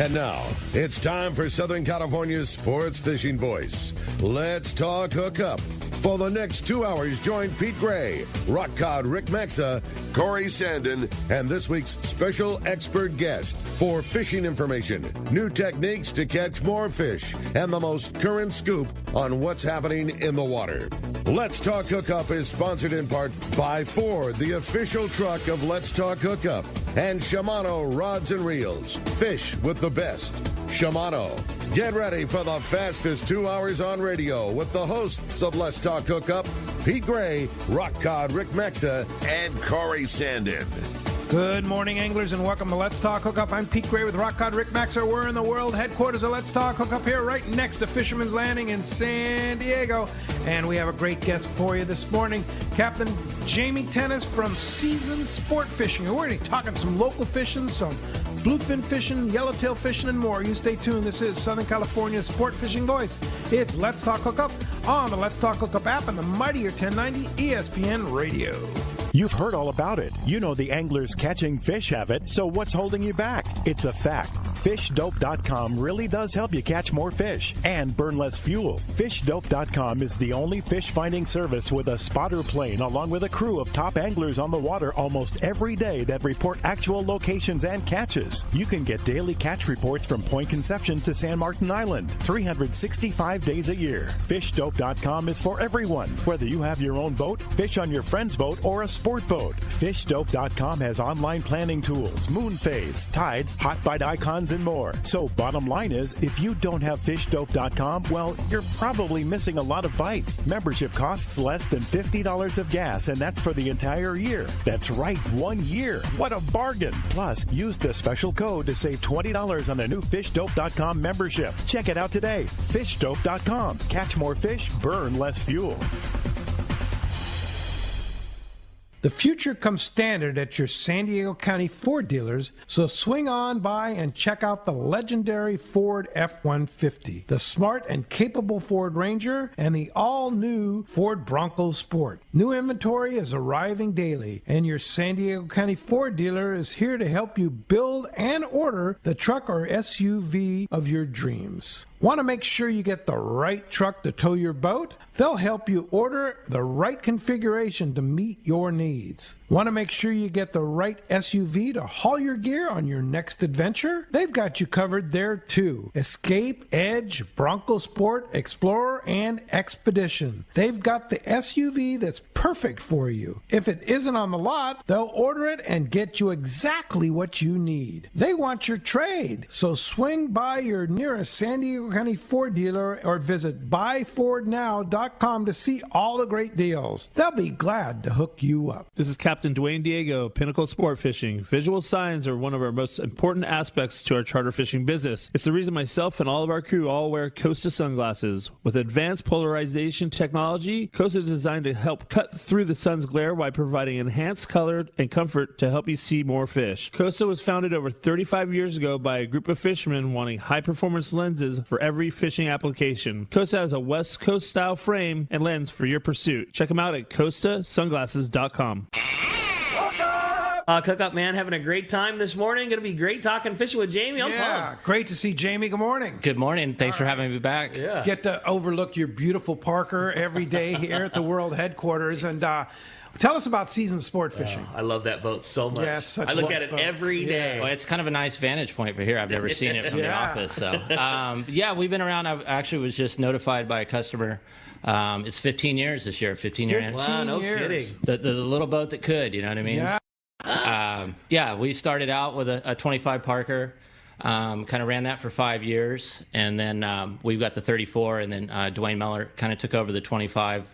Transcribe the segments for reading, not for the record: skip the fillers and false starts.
And now, it's time for Southern California's sports fishing voice. Let's talk hookup. For the next 2 hours, join Pete Gray, Rock Cod Rick Maxa, Corey Sandin, and this week's special expert guest for fishing information, new techniques to catch more fish, and the most current scoop on what's happening in the water. Let's Talk Hookup is sponsored in part by Ford, the official truck of Let's Talk Hookup, and Shimano Rods and Reels. Fish with the best. Shimano. Get ready for the fastest 2 hours on radio with the hosts of Let's Talk Hookup, Pete Gray, Rock Cod Rick Maxa, and Corey Sandin. Good morning, anglers, and welcome to Let's Talk Hookup. I'm Pete Gray with Rock Cod Rick Maxer. We're in the world headquarters of Let's Talk Hookup here, right next to Fisherman's Landing in San Diego. And we have a great guest for you this morning, Captain Jamie Tennis from Seasoned Sportfishing. And we're going to be talking some local fishing, some bluefin fishing, yellowtail fishing, and more. You stay tuned. This is Southern California's sport fishing voice. It's Let's Talk Hookup on the Let's Talk Hookup app and the mightier 1090 ESPN radio. You've heard all about it. You know the anglers catching fish have it, so what's holding you back? It's a fact. FishDope.com really does help you catch more fish and burn less fuel. FishDope.com is the only fish finding service with a spotter plane along with a crew of top anglers on the water almost every day that report actual locations and catches. You can get daily catch reports from Point Conception to San Martin Island, 365 days a year. FishDope.com is for everyone, whether you have your own boat, fish on your friend's boat, or a sport boat. FishDope.com has online planning tools, moon phase, tides, hot bite icons, and more. So bottom line is, if you don't have FishDope.com, well, you're probably missing a lot of bites. Membership costs less than $50 of gas, and that's for the entire year. That's right, 1 year. What a bargain. Plus, use the special code to save $20 on a new FishDope.com membership. Check it out today. FishDope.com. Catch more fish, burn less fuel. The future comes standard at your San Diego County Ford dealers, so swing on by and check out the legendary Ford F-150, the smart and capable Ford Ranger, and the all-new Ford Bronco Sport. New inventory is arriving daily, and your San Diego County Ford dealer is here to help you build and order the truck or SUV of your dreams. Want to make sure you get the right truck to tow your boat? They'll help you order the right configuration to meet your needs. Want to make sure you get the right SUV to haul your gear on your next adventure? They've got you covered there too. Escape, Edge, Bronco Sport, Explorer, and Expedition. They've got the SUV that's perfect for you. If it isn't on the lot, they'll order it and get you exactly what you need. They want your trade, so swing by your nearest San Diego County Ford dealer or visit buyfordnow.com to see all the great deals. They'll be glad to hook you up. This is Captain Dwayne Diego, Pinnacle Sport Fishing. Visual signs are one of our most important aspects to our charter fishing business. It's the reason myself and all of our crew all wear Costa sunglasses. With advanced polarization technology, Costa is designed to help cut through the sun's glare while providing enhanced color and comfort to help you see more fish. Costa was founded over 35 years ago by a group of fishermen wanting high-performance lenses for every fishing application. Costa has a West Coast style frame and lens for your pursuit. Check them out at CostaSunglasses.com. Cook up, man. Having a great time this morning. Going to be great talking fishing with Jamie. I'm pumped. Great to see Jamie. Good morning. Good morning. Thanks for having me back. Yeah. Get to overlook your beautiful Parker every day here at the world headquarters. And tell us about Seasoned Sport Fishing. I love that boat so much. Yeah, it's such I a look nice at it boat. every day. Well, it's kind of a nice vantage point for here. I've never seen it from the office. So, we've been around. I actually was just notified by a customer. It's 15 years this year. 15-year anniversary. Wow, no kidding. The little boat that could. You know what I mean? Yeah. We started out with a 25 Parker. Kind of ran that for 5 years, and then we've got the 34, and then Dwayne Meller kind of took over the 25.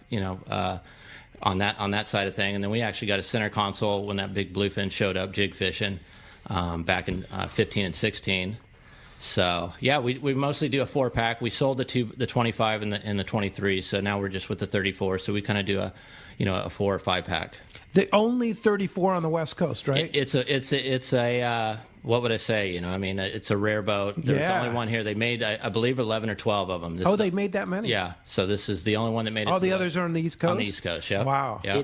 On that side of thing, and then we actually got a center console when that big bluefin showed up jig fishing back in 15 and 16. So we mostly do a 4-pack. We sold the 25 and the 23, so now we're just with the 34. So we kind of do a 4 or 5-pack. The only 34 on the West Coast, right? It's a what would I say? It's a rare boat. There's only one here. They made, I believe, 11 or 12 of them. They made that many? Yeah. So this is the only one that made it. All the others are on the East Coast? On the East Coast, yeah. Wow. Yeah.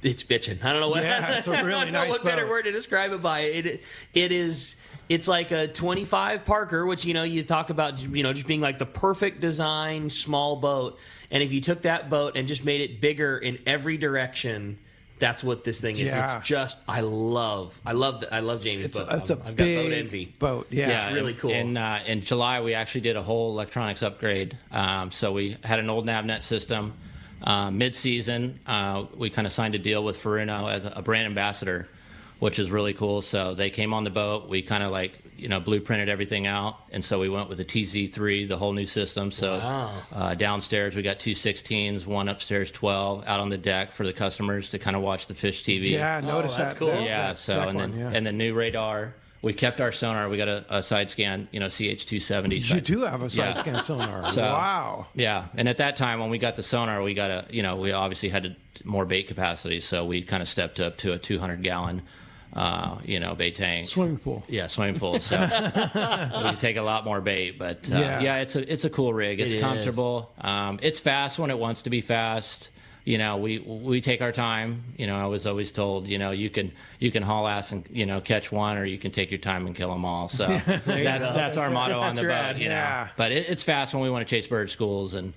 It's bitching. I don't know what. Yeah, it's a really nice what better boat. word to describe it by. It is It's like a 25 Parker, which, you talk about, just being like the perfect design small boat. And if you took that boat and just made it bigger in every direction, that's what this thing is. Yeah. It's just, I love Jamie's boat. It's a I've big got boat envy. boat. Yeah. It's really cool. In July, we actually did a whole electronics upgrade. So we had an old NavNet system. Mid-season, we kind of signed a deal with Furuno as a brand ambassador, which is really cool. So they came on the boat. We kind of blueprinted everything out. And so we went with the TZ3, the whole new system. So downstairs, we got 2 16s, one upstairs 12 out on the deck for the customers to kind of watch the fish TV. Yeah, I noticed that's that. cool. And the new radar. We kept our sonar. We got a side scan, CH270. You do have a side scan sonar. So, wow. Yeah, and at that time when we got the sonar, we got we obviously had more bait capacity, so we kind of stepped up to a 200-gallon, bait tank. Swimming pool. Yeah, swimming pool. So we could take a lot more bait, but it's a cool rig. It's comfortable. It's fast when it wants to be fast. We take our time. I was always told, you can haul ass and catch one, or you can take your time and kill them all. So that's our motto on the boat. Yeah. But it's fast when we want to chase bird schools and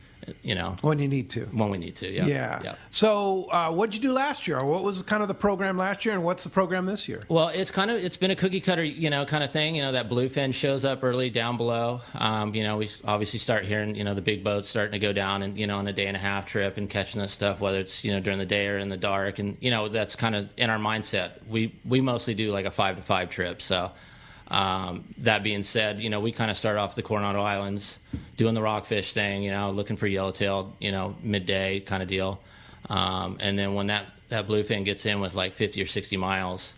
when you need to. When we need to. Yeah. So what did you do last year? What was kind of the program last year, and what's the program this year? Well, it's been a cookie cutter, kind of thing. That bluefin shows up early down below. We obviously start hearing, the big boats starting to go down and, on a day and a half trip and catching this stuff, whether it's, during the day or in the dark. And, that's kind of in our mindset. We mostly do like a 5 to 5 trip. So, that being said, we kind of start off the Coronado Islands doing the rockfish thing, looking for yellowtail, midday kind of deal. And then when that bluefin gets in with like 50 or 60 miles,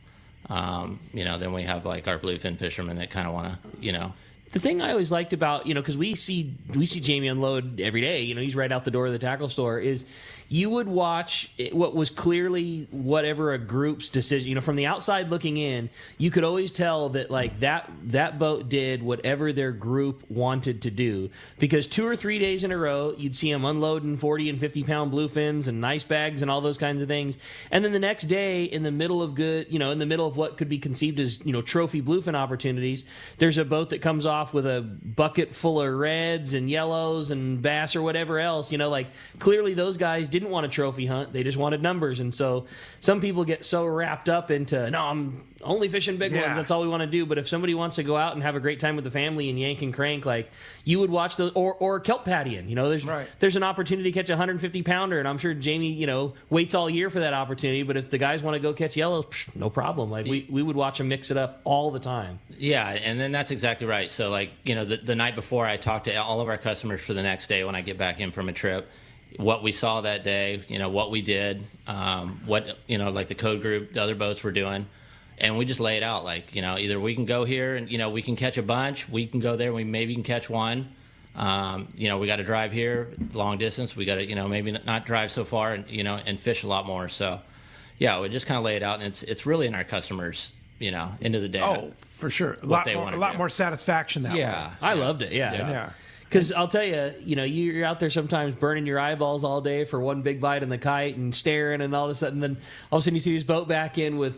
then we have like our bluefin fishermen that kind of want to, The thing I always liked about, because we see Jamie unload every day, he's right out the door of the tackle store, is you would watch what was clearly whatever a group's decision. From the outside looking in, you could always tell that like that boat did whatever their group wanted to do, because 2 or 3 days in a row, you'd see them unloading 40 and 50 pound bluefins and nice bags and all those kinds of things. And then the next day, in the middle of in the middle of what could be conceived as, trophy bluefin opportunities, there's a boat that comes off with a bucket full of reds and yellows and bass or whatever else. Clearly those guys didn't want a trophy hunt. They just wanted numbers. And so some people get so wrapped up into, no, I'm only fishing big ones. That's all we want to do. But if somebody wants to go out and have a great time with the family and yank and crank, like you would watch those, or kelp pattying. There's an opportunity to catch a 150 pounder, and I'm sure Jamie, waits all year for that opportunity. But if the guys want to go catch yellows, no problem. Like we would watch them mix it up all the time. Yeah, and then that's exactly right. So like the night before, I talked to all of our customers for the next day when I get back in from a trip. What we saw that day, what we did, what like the code group, the other boats were doing. And we just lay it out like, either we can go here and, we can catch a bunch. We can go there and we maybe can catch one. We got to drive here long distance. We got to, maybe not drive so far and, and fish a lot more. So, yeah, we just kind of lay it out. And it's really in our customers, end of the day. Oh, for sure. A lot more satisfaction that way. I loved it. Yeah. Because I'll tell you, you're out there sometimes burning your eyeballs all day for one big bite on the kite and staring, and all of a sudden, then all of a sudden you see this boat back in with,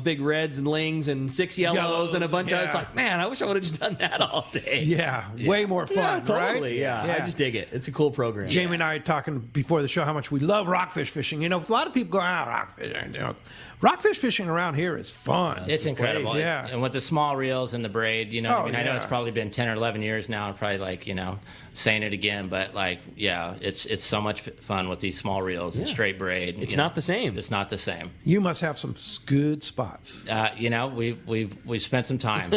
big reds and lings and 6 yellows and a bunch of. It's like, man, I wish I would have just done that all day. Yeah, way more fun, totally, right? Yeah, I just dig it. It's a cool program. Jamie and I are talking before the show how much we love rockfish fishing. A lot of people go out rockfish. Rockfish fishing around here is fun. It's incredible. Yeah. And with the small reels and the braid, I know it's probably been 10 or 11 years now. I'm probably like, saying it again, but like, yeah, it's so much fun with these small reels and straight braid. It's not the same. It's not the same. You must have some good spots. We've spent some time.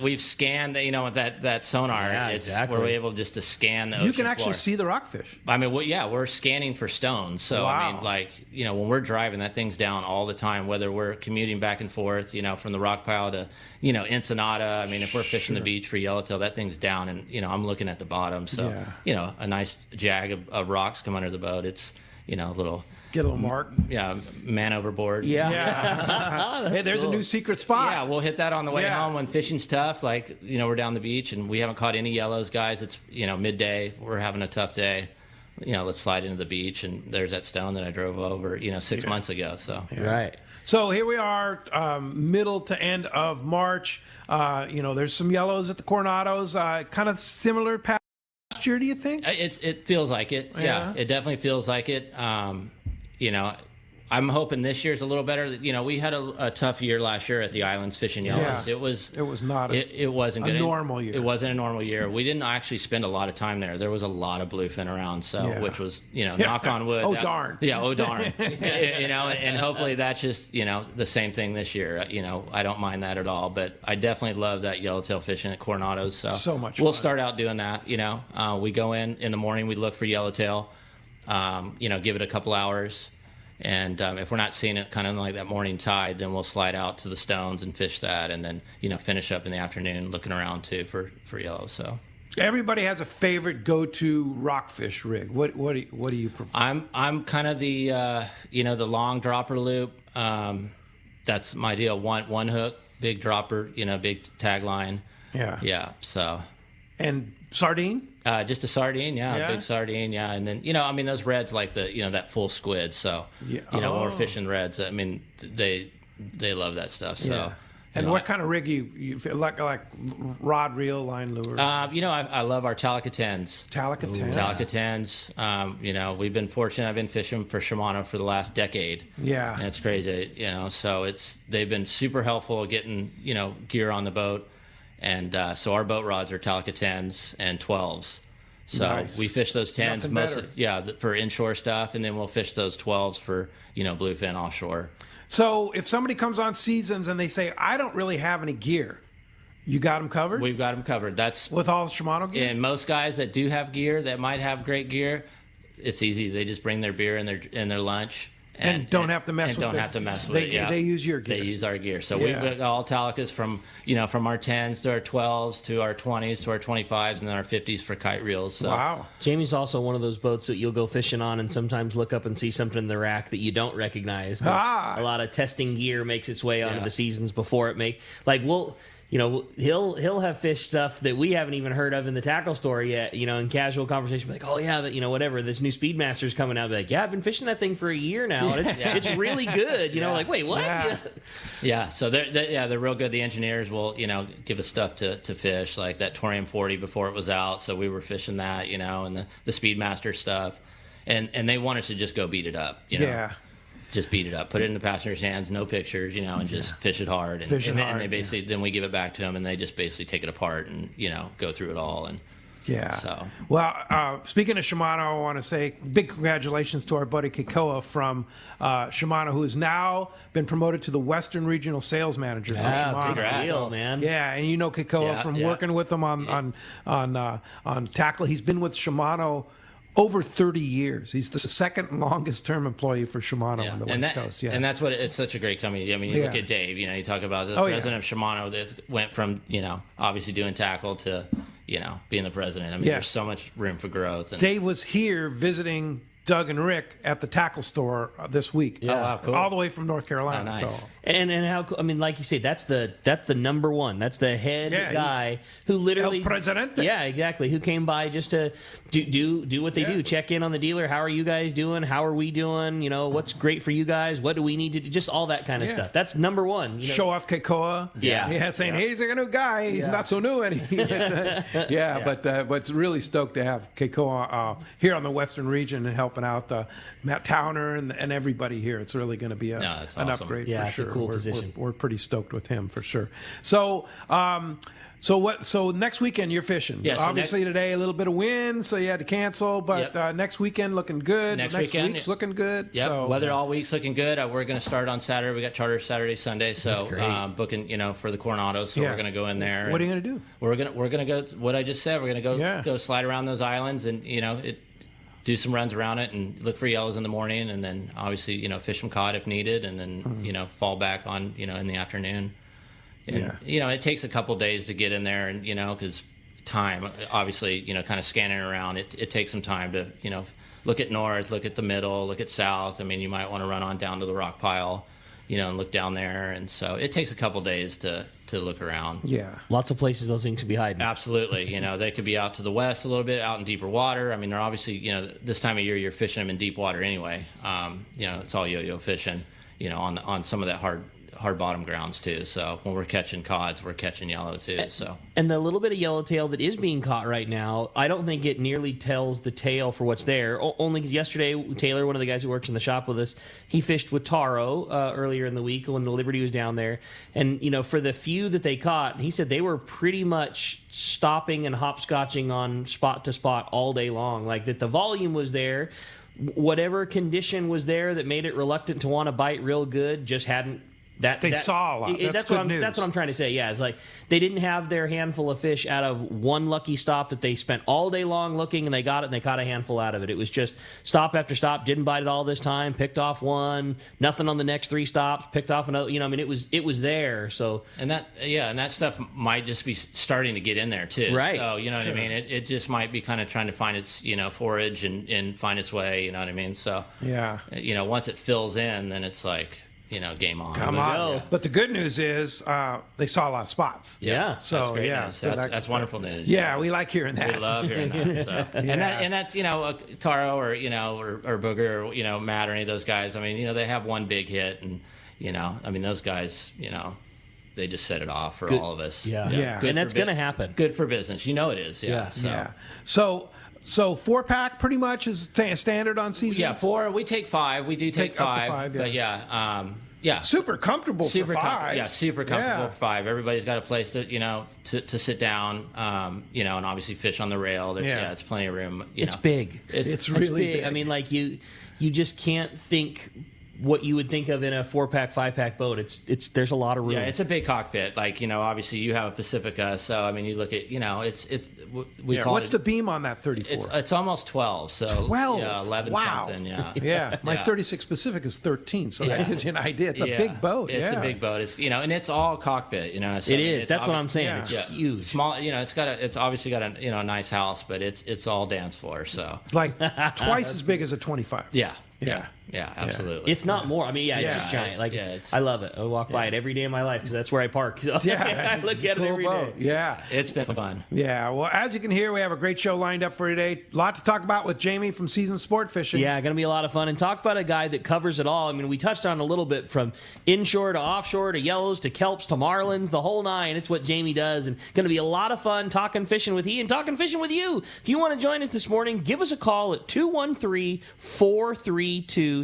we've scanned, with that sonar. Yeah, exactly. We're able just to scan the ocean You can actually floor. see the rockfish. I mean, we're scanning for stones. So, wow. When we're driving, that thing's down all the time, whether we're commuting back and forth, from the rock pile to, Ensenada. I mean, if we're fishing the beach for yellowtail, that thing's down and, I'm looking at the bottom. So, a nice jag of rocks come under the boat. It's, a little... Get a little mark. Yeah, man overboard. Yeah. Hey, there's a new secret spot. Yeah, we'll hit that on the way home when fishing's tough. Like, we're down the beach and we haven't caught any yellows, guys. It's, midday. We're having a tough day. let's slide into the beach, and there's that stone that I drove over, 6 months ago. So Right. So here we are, middle to end of March. There's some yellows at the Coronados, kind of similar past year, do you think? it feels like it. Yeah, it definitely feels like it. I'm hoping this year's a little better. We had a tough year last year at the islands fishing yellows. Yeah. It was not it wasn't good. a normal year. It wasn't a normal year. We didn't actually spend a lot of time there. There was a lot of bluefin around, which was knock on wood. Darn. Yeah, darn. And hopefully that's just the same thing this year. I don't mind that at all. But I definitely love that yellowtail fishing at Coronados. So much We'll fun. start out doing that. We go in the morning. We look for yellowtail. Give it a couple hours. And if we're not seeing it kind of like that morning tide, then we'll slide out to the stones and fish that, and then finish up in the afternoon looking around too for yellow. So everybody has a favorite go-to rockfish rig. What do you prefer? I'm kind of the the long dropper loop. That's my deal. One hook, big dropper, big tag line. Yeah. So and sardine. Just a sardine, a big sardine, and then those reds like the that full squid. So when we're fishing reds, they love that stuff. So and what kind of rig you feel like rod, reel, line, lure? I love our Talica 10s. Talica 10. Talica 10s. We've been fortunate. I've been fishing for Shimano for the last decade. Yeah, and it's crazy. So they've been super helpful at getting gear on the boat. And so our boat rods are Talica 10s and 12s. So nice. We fish those 10s Nothing mostly, better. for inshore stuff, and then we'll fish those 12s for bluefin offshore. So if somebody comes on seasons and they say, I don't really have any gear, you got them covered? We've got them covered. That's with all the Shimano gear? And most guys that do have gear, that might have great gear, it's easy. They just bring their beer and their lunch. And don't have to mess with it. And don't have to mess with it. Yeah. They use your gear. They use our gear. So we've got all Talicas from our 10s to our 12s to our 20s to our 25s and then our 50s for kite reels. So. Wow. Jamie's also one of those boats that you'll go fishing on and sometimes look up and see something in the rack that you don't recognize. A lot of testing gear makes its way onto the seasons before it he'll have fish stuff that we haven't even heard of in the tackle store yet, in casual conversation, like, oh yeah, whatever, this new Speedmaster's coming out, be like, yeah, I've been fishing that thing for a year now, and it's really good, like, wait, what? Yeah, so they're real good. The engineers will, give us stuff to fish, like that Torium 40 before it was out, so we were fishing that, and the Speedmaster stuff, and they want us to just go beat it up, Yeah. Just beat it up, put it in the passenger's hands, no pictures, and just fish it hard. And they basically, then we give it back to them, and they just basically take it apart and go through it all. And so, well, speaking of Shimano, I want to say big congratulations to our buddy Keikoa from Shimano, who has now been promoted to the Western Regional Sales Manager for Shimano. Big deal, man. Yeah, and Keikoa from working with him on tackle. He's been with Shimano over 30 years. He's the second longest term employee for Shimano on the West Coast. Yeah, and that's what it's such a great company. I mean, you look at Dave. You talk about the president of Shimano that went from obviously doing tackle to being the president. I mean, there's so much room for growth. And Dave was here visiting Doug and Rick at the tackle store this week. Yeah, wow, cool. All the way from North Carolina. Oh, nice. So. And how, like you say, that's the number one. That's the head guy who literally El Presidente. Yeah, exactly. Who came by just to do what they do. Check in on the dealer. How are you guys doing? How are we doing? What's great for you guys? What do we need to do? Just all that kind of stuff. That's number one. Show off Keikoa. Saying, hey, he's a new guy. He's not so new anymore. But it's really stoked to have Keikoa here on the Western region and helping out Matt Towner and everybody here. It's really going to be an upgrade for sure. Cool position. We're pretty stoked with him for sure. So, So next weekend you're fishing. Yeah, so obviously today a little bit of wind, so you had to cancel. But next weekend looking good. Next week's looking good. Yep. So, weather all week's looking good. We're going to start on Saturday. We got charter Saturday, Sunday. So booking, for the Coronados. So we're going to go in there. What are you going to do? We're going to go. What I just said. We're going to go slide around those islands and do some runs around it and look for yellows in the morning, and then obviously fish some cod if needed, and then fall back on in the afternoon. And it takes a couple days to get in there, and because time obviously kind of scanning around it takes some time to look at north, look at the middle, look at south. I mean, you might want to run on down to the rock pile and look down there. And so it takes a couple days to look around. Yeah. Lots of places those things could be hiding. Absolutely. They could be out to the west a little bit, out in deeper water. I mean, they're obviously, this time of year you're fishing them in deep water anyway. It's all yo-yo fishing, on some of that hard bottom grounds too. So when we're catching cods, we're catching yellow too. So and the little bit of yellowtail that is being caught right now, I don't think it nearly tells the tale for what's there. Only because yesterday Taylor, one of the guys who works in the shop with us, he fished with taro earlier in the week when the Liberty was down there, and for the few that they caught, he said they were pretty much stopping and hopscotching on spot to spot all day long. Like that, the volume was there. Whatever condition was there that made it reluctant to want to bite real good just hadn't. They saw a lot. That's good news. That's what I'm trying to say. Yeah, it's like they didn't have their handful of fish out of one lucky stop that they spent all day long looking, and they got it, and they caught a handful out of it. It was just stop after stop, didn't bite it all this time, picked off one, nothing on the next 3 stops, picked off another. It was there. So and that stuff might just be starting to get in there too. Right. So what I mean. It just might be kind of trying to find its forage and find its way. You know what I mean. So yeah. Once it fills in, then it's like. Game on. Come on. Yeah. But the good news is they saw a lot of spots. Yeah. So, that's great yeah. news. So that's wonderful news. Yeah, we like hearing that. We love hearing that. So. Yeah. And that's, a taro or booger or Matt or any of those guys. I mean, they have one big hit and, those guys, they just set it off for all of us. Yeah. Yeah. And that's going to happen. Good for business. It is. Yeah. Yeah. So 4-pack pretty much is standard on seasons? Yeah, 4. We take 5. We do take 5. Up to 5, yeah. But yeah. Super comfortable for 5. Yeah, super comfortable for 5. Everybody's got a place to, to sit down, and obviously fish on the rail. It's plenty of room. It's big. It's really big. I mean, like you just can't think what you would think of in a 4-pack, 5-pack boat. It's there's a lot of room. Yeah, it's a big cockpit. Like, obviously you have a Pacifica, so I mean, you look at, we call what's it, the beam on that 34? It's almost 12. So 12. Yeah, 11 wow. something. Yeah. Yeah. My 36 Pacific is 13, so that gives you an idea. It's a big boat. It's a big boat. It's and it's all cockpit. So, it is. That's what I'm saying. Yeah. It's huge. Small. It's obviously got a nice house, but it's all dance floor. So It's like twice as big as a 25. Yeah, absolutely. If not more. I mean, it's just giant. Like, I love it. I walk by it every day of my life because that's where I park. So I look at it every day. Yeah. It's been fun. Yeah. Well, as you can hear, we have a great show lined up for today. A lot to talk about with Jamie from Seasoned Sport Fishing. Yeah, going to be a lot of fun. And talk about a guy that covers it all. I mean, we touched on a little bit from inshore to offshore to yellows to kelps to marlins, the whole nine. It's what Jamie does. And going to be a lot of fun talking fishing with he and talking fishing with you. If you want to join us this morning, give us a call at 213-432-1090.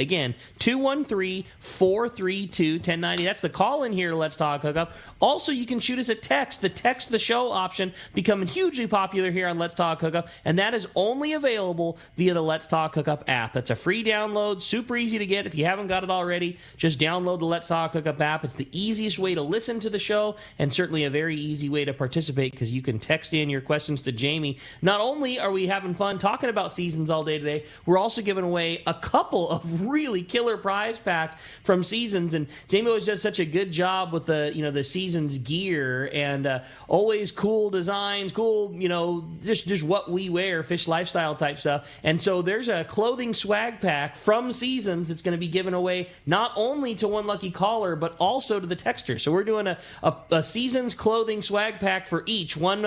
Again, 213-432-1090. That's the call in here to Let's Talk Hookup. Also, you can shoot us a text. The text the show option becoming hugely popular here on Let's Talk Hookup, and that is only available via the Let's Talk Hookup app. That's a free download, super easy to get. If you haven't got it already, just download the Let's Talk Hookup app. It's the easiest way to listen to the show, and certainly a very easy way to participate because you can text in your questions to Jamie. Not only are we having fun talking about seasons all day today, we're also giving away a couple of really killer prize packs from Seasons, and Jamie always does such a good job with the the Seasons gear and always cool designs, cool just what we wear, fish lifestyle type stuff. And so there's a clothing swag pack from Seasons that's going to be given away not only to one lucky caller but also to the texter. So we're doing a Seasons clothing swag pack for each one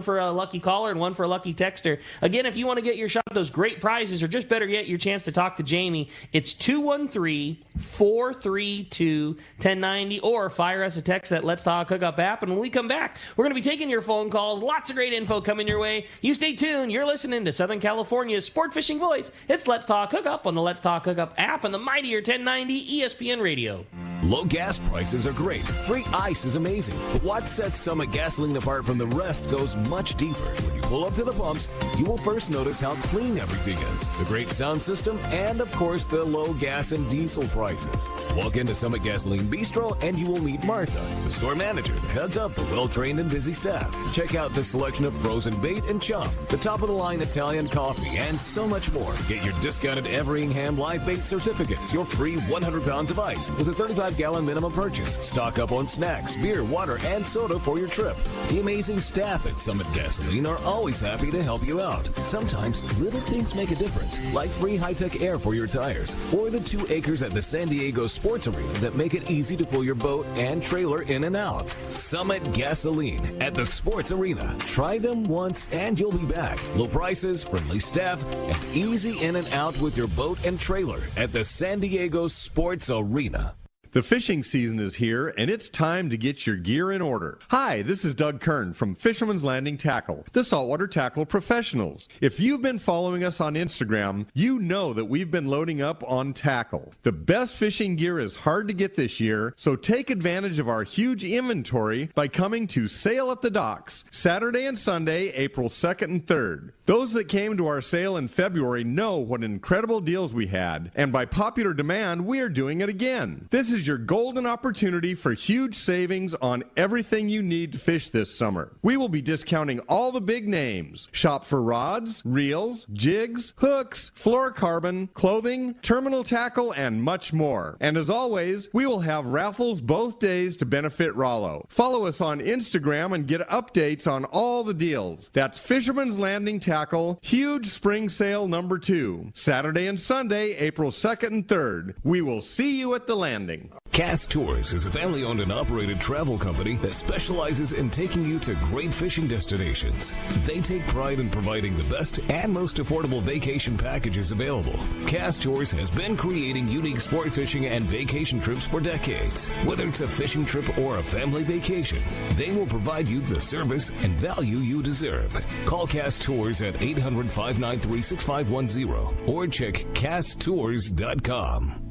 for a lucky caller and one for a lucky texter. Again, if you want to get your shot at those great prizes or just better yet your chance to talk to Jamie, it's 213-432-1090 or fire us a text at Let's Talk Hookup app. And when we come back, we're going to be taking your phone calls. Lots of great info coming your way. You stay tuned. You're listening to Southern California's sport fishing voice. It's Let's Talk Hookup on the Let's Talk Hookup app and the mightier 1090 ESPN Radio. Low gas prices are great. Free ice is amazing. But what sets Summit Gasoline apart from the rest goes much deeper. When you pull up to the pumps, you will first notice how clean everything is. The great sound system and, of course, the low gas and diesel prices. Walk into Summit Gasoline Bistro and you will meet Martha, the store manager that heads up the well-trained and busy staff. Check out the selection of frozen bait and chum, the top-of-the-line Italian coffee, and so much more. Get your discounted Everingham live bait certificates, your free 100 pounds of ice with a $35 5-gallon minimum purchase. Stock up on snacks, beer, water, and soda for your trip. The amazing staff at Summit Gasoline are always happy to help you out. Sometimes little things make a difference, like free high-tech air for your tires, or the 2 acres at the San Diego Sports Arena that make it easy to pull your boat and trailer in and out. Summit Gasoline at the Sports Arena. Try them once and you'll be back. Low prices, friendly staff, and easy in and out with your boat and trailer at the San Diego Sports Arena. The fishing season is here, and it's time to get your gear in order. Hi, this is Doug Kern from Fisherman's Landing Tackle, the saltwater tackle professionals. If you've been following us on Instagram, you know that we've been loading up on tackle. The best fishing gear is hard to get this year, so take advantage of our huge inventory by coming to Sale at the Docks, Saturday and Sunday, April 2nd and 3rd. Those that came to our sale in February know what incredible deals we had, and by popular demand, we are doing it again. This is your golden opportunity for huge savings on everything you need to fish this summer. We will be discounting all the big names. Shop for rods, reels, jigs, hooks, fluorocarbon, clothing, terminal tackle, and much more. And as always, we will have raffles both days to benefit Rollo. Follow us on Instagram and get updates on all the deals. That's Fisherman's Landing Tackle, huge spring sale number 2, Saturday and Sunday, April 2nd and 3rd. We will see you at the landing. Cast Tours is a family-owned and operated travel company that specializes in taking you to great fishing destinations. They take pride in providing the best and most affordable vacation packages available. Cast Tours has been creating unique sport fishing and vacation trips for decades. Whether it's a fishing trip or a family vacation, they will provide you the service and value you deserve. Call Cast Tours at 800-593-6510 or check casttours.com.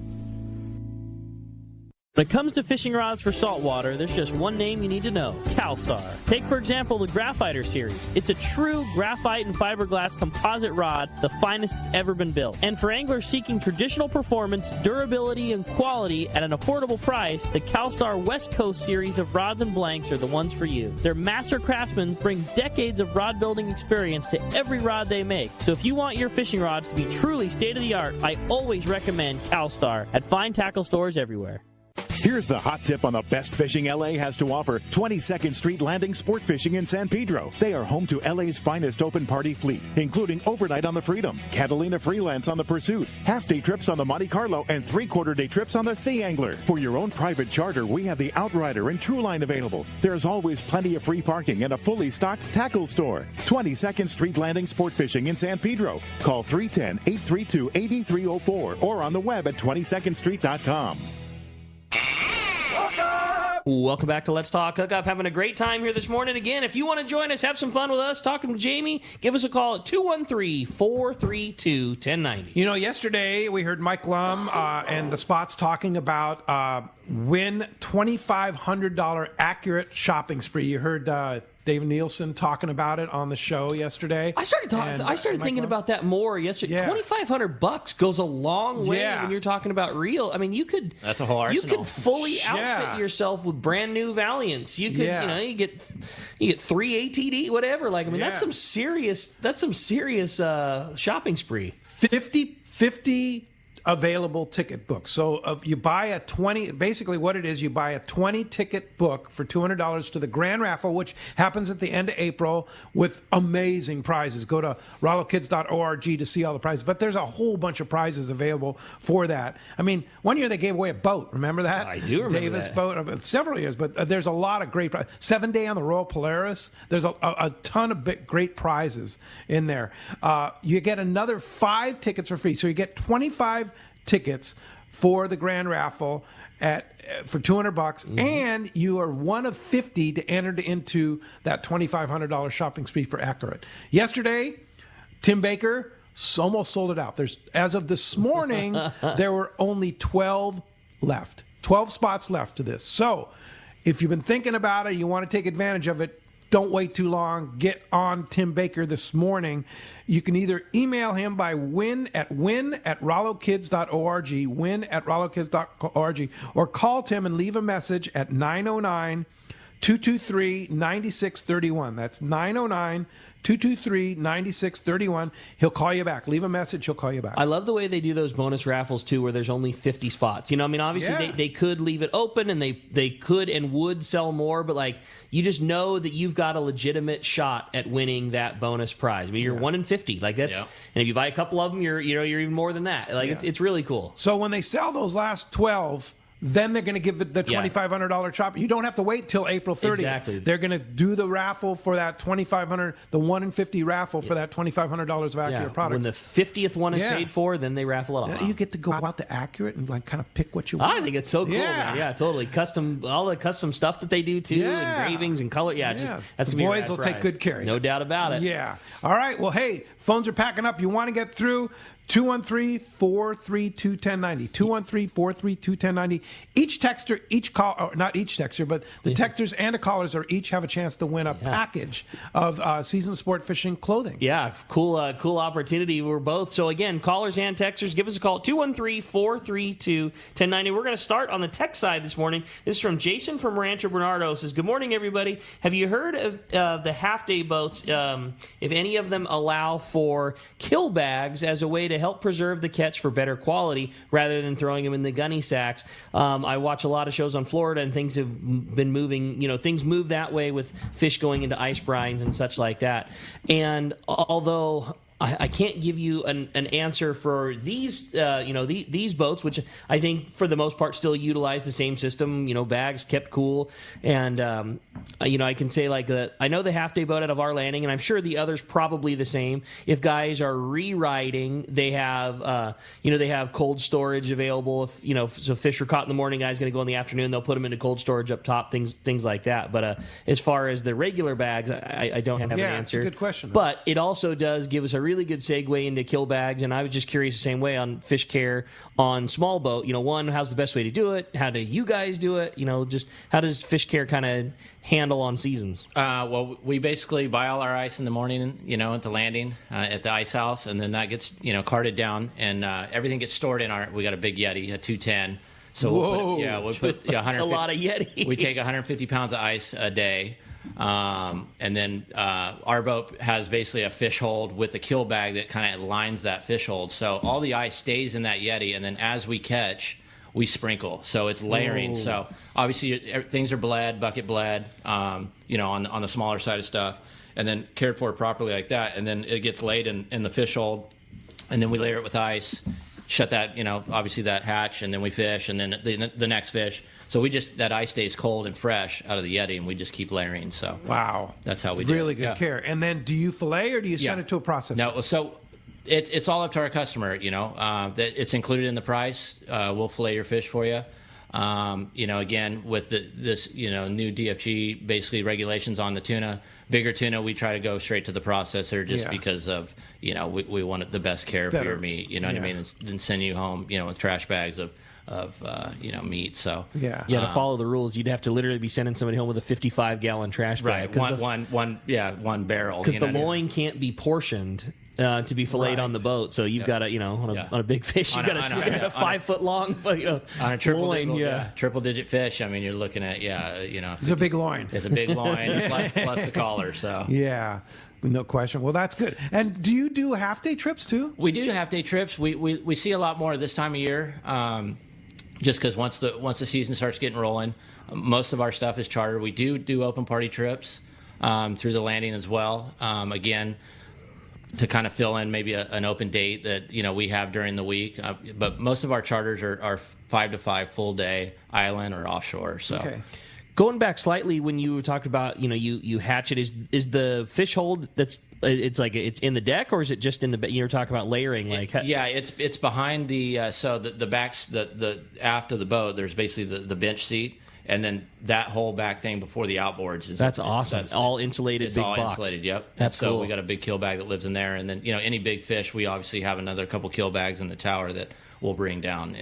When it comes to fishing rods for saltwater, there's just one name you need to know: CalStar. Take, for example, the Graphiter series. It's a true graphite and fiberglass composite rod, the finest it's ever been built. And for anglers seeking traditional performance, durability, and quality at an affordable price, the CalStar West Coast series of rods and blanks are the ones for you. Their master craftsmen bring decades of rod building experience to every rod they make. So if you want your fishing rods to be truly state-of-the-art, I always recommend CalStar at fine tackle stores everywhere. Here's the hot tip on the best fishing LA has to offer: 22nd Street Landing Sportfishing in San Pedro. They are home to LA's finest open party fleet, including overnight on the Freedom, Catalina Freelance on the Pursuit, half-day trips on the Monte Carlo, and 3/4-day trips on the Sea Angler. For your own private charter, we have the Outrider and Trueline available. There's always plenty of free parking and a fully stocked tackle store. 22nd Street Landing Sportfishing in San Pedro. Call 310-832-8304 or on the web at 22ndstreet.com. Welcome back to Let's Talk Hookup. Having a great time here this morning. Again, if you want to join us, have some fun with us, talking with Jamie, give us a call at 213-432-1090. You know, yesterday we heard Mike Lum and the Spots talking about win $2,500 accurate shopping spree. You heard David Nielsen talking about it on the show yesterday. I started thinking about that more yesterday. Yeah. $2,500 goes a long way when you're talking about reel. I mean, you could that's a whole arsenal. You could fully outfit yourself with brand new Valiants. You could, you get 3 ATD, whatever. Like, I mean, that's some serious shopping spree. 50 available ticket books. So you buy a 20, basically what it is, you buy a 20 ticket book for $200 to the grand raffle, which happens at the end of April with amazing prizes. Go to rollokids.org to see all the prizes, but there's a whole bunch of prizes available for that. I mean, one year they gave away a boat. Remember that? I do remember Davis that. boat, several years, but there's a lot of great prizes. 7-day on the Royal Polaris. There's a ton of great prizes in there. You get another 5 tickets for free. So you get 25 tickets for the grand raffle for $200, and you are one of 50 to enter into that $2,500 shopping spree for Accurate. Yesterday, Tim Baker almost sold it out. As of this morning, there were only 12 left. 12 spots left to this. So if you've been thinking about it, you want to take advantage of it, don't wait too long. Get on Tim Baker this morning. You can either email him by win@rollokids.org, win@rollokids.org, or call Tim and leave a message at 909 909-223-9631. That's 909-223-9631. He'll call you back. Leave a message. He'll call you back. I love the way they do those bonus raffles, too, where there's only 50 spots. Obviously, they could leave it open, and they could and would sell more, but, you just know that you've got a legitimate shot at winning that bonus prize. You're 1 in 50. And if you buy a couple of them, you're even more than that. It's really cool. So when they sell those last 12... then they're going to give it the $2,500 chopper. You don't have to wait till April 30th. Exactly. They're going to do the raffle for that $2,500, the 1 in 50 raffle for that $2,500 of Accurate products. When the 50th one is paid for, then they raffle it off. You get to go out to Accurate and kind of pick what you want. I think it's so cool. Yeah, man. Totally. All the custom stuff that they do too, engravings and color. That's the gonna be boys will take good care of you. No doubt about it. Yeah. All right. Well, hey, phones are packing up. You want to get through? 213-432-1090. 213-432-1090. Each texter, not each texter, but the texters and the callers each have a chance to win a package of season sport fishing clothing. Yeah, cool opportunity. We're both. So again, callers and texters, give us a call, 213-432-1090. We're going to start on the text side this morning. This is from Jason from Rancho Bernardo. Says, good morning, everybody. Have you heard of the half-day boats, if any of them allow for kill bags as a way to help preserve the catch for better quality rather than throwing them in the gunny sacks? I watch a lot of shows on Florida, and things have been moving. Things move that way with fish going into ice brines and such like that. And although I can't give you an answer for these, these boats, which I think for the most part still utilize the same system, bags kept cool. And, I can say I know the half day boat out of our landing, and I'm sure the others probably the same. If guys are re-riding, they have, they have cold storage available. So fish are caught in the morning, guys going to go in the afternoon, they'll put them into cold storage up top, things like that. But as far as the regular bags, I don't have an answer. Yeah, it's a good question. But it also does give us a really good segue into kill bags, and I was just curious the same way on fish care on small boat. One, how's the best way to do it? How do you guys do it? Just how does fish care kind of handle on seasons? Well, we basically buy all our ice in the morning, at the landing at the ice house, and then that gets carted down, and everything gets stored in we got a big Yeti, a 210. So we'll put that's a lot of Yeti. We take 150 pounds of ice a day. And then our boat has basically a fish hold with a kill bag that kind of lines that fish hold. So all the ice stays in that Yeti, and then as we catch, we sprinkle. So it's layering. So obviously things are bucket bled, on the smaller side of stuff, and then cared for properly like that. And then it gets laid in the fish hold, and then we layer it with ice, shut that, obviously that hatch, and then we fish, and then the next fish. So that ice stays cold and fresh out of the Yeti, and we just keep layering. So wow, that's how we do it. Really good care. And then do you fillet or do you send it to a processor? No, so it's all up to our customer. That it's included in the price. We'll fillet your fish for you. Again with this new DFG basically regulations on the tuna, bigger tuna, we try to go straight to the processor just because of we want the best care for your meat. What I mean, than send you home with trash bags of meat. So to follow the rules, you'd have to literally be sending somebody home with a 55-gallon trash bag. Right, one barrel. Because the loin can't be portioned to be filleted on the boat. So you've got to, on a big fish, you've got a 5 foot long, on a triple digit fish. I mean, you're looking at it's a big loin. It's a big loin plus the collar. So no question. Well, that's good. And do you do half-day trips, too? We do half-day trips. We see a lot more this time of year, just because once the season starts getting rolling, most of our stuff is chartered. We do open party trips through the landing as well. Again, to kind of fill in maybe an open date that we have during the week. But most of our charters are 5 to 5 full day island or offshore. So. Okay. Going back slightly, when you talked about you hatch it, is the fish hold it's in the deck, or is it just in the you were talking about layering it's behind the so the backs the aft of the boat. There's basically the bench seat, and then that whole back thing before the outboards that's awesome. All insulated, it's big all box. Insulated. Yep. That's so cool. We got a big kill bag that lives in there, and then any big fish, we obviously have another couple kill bags in the tower that we'll bring down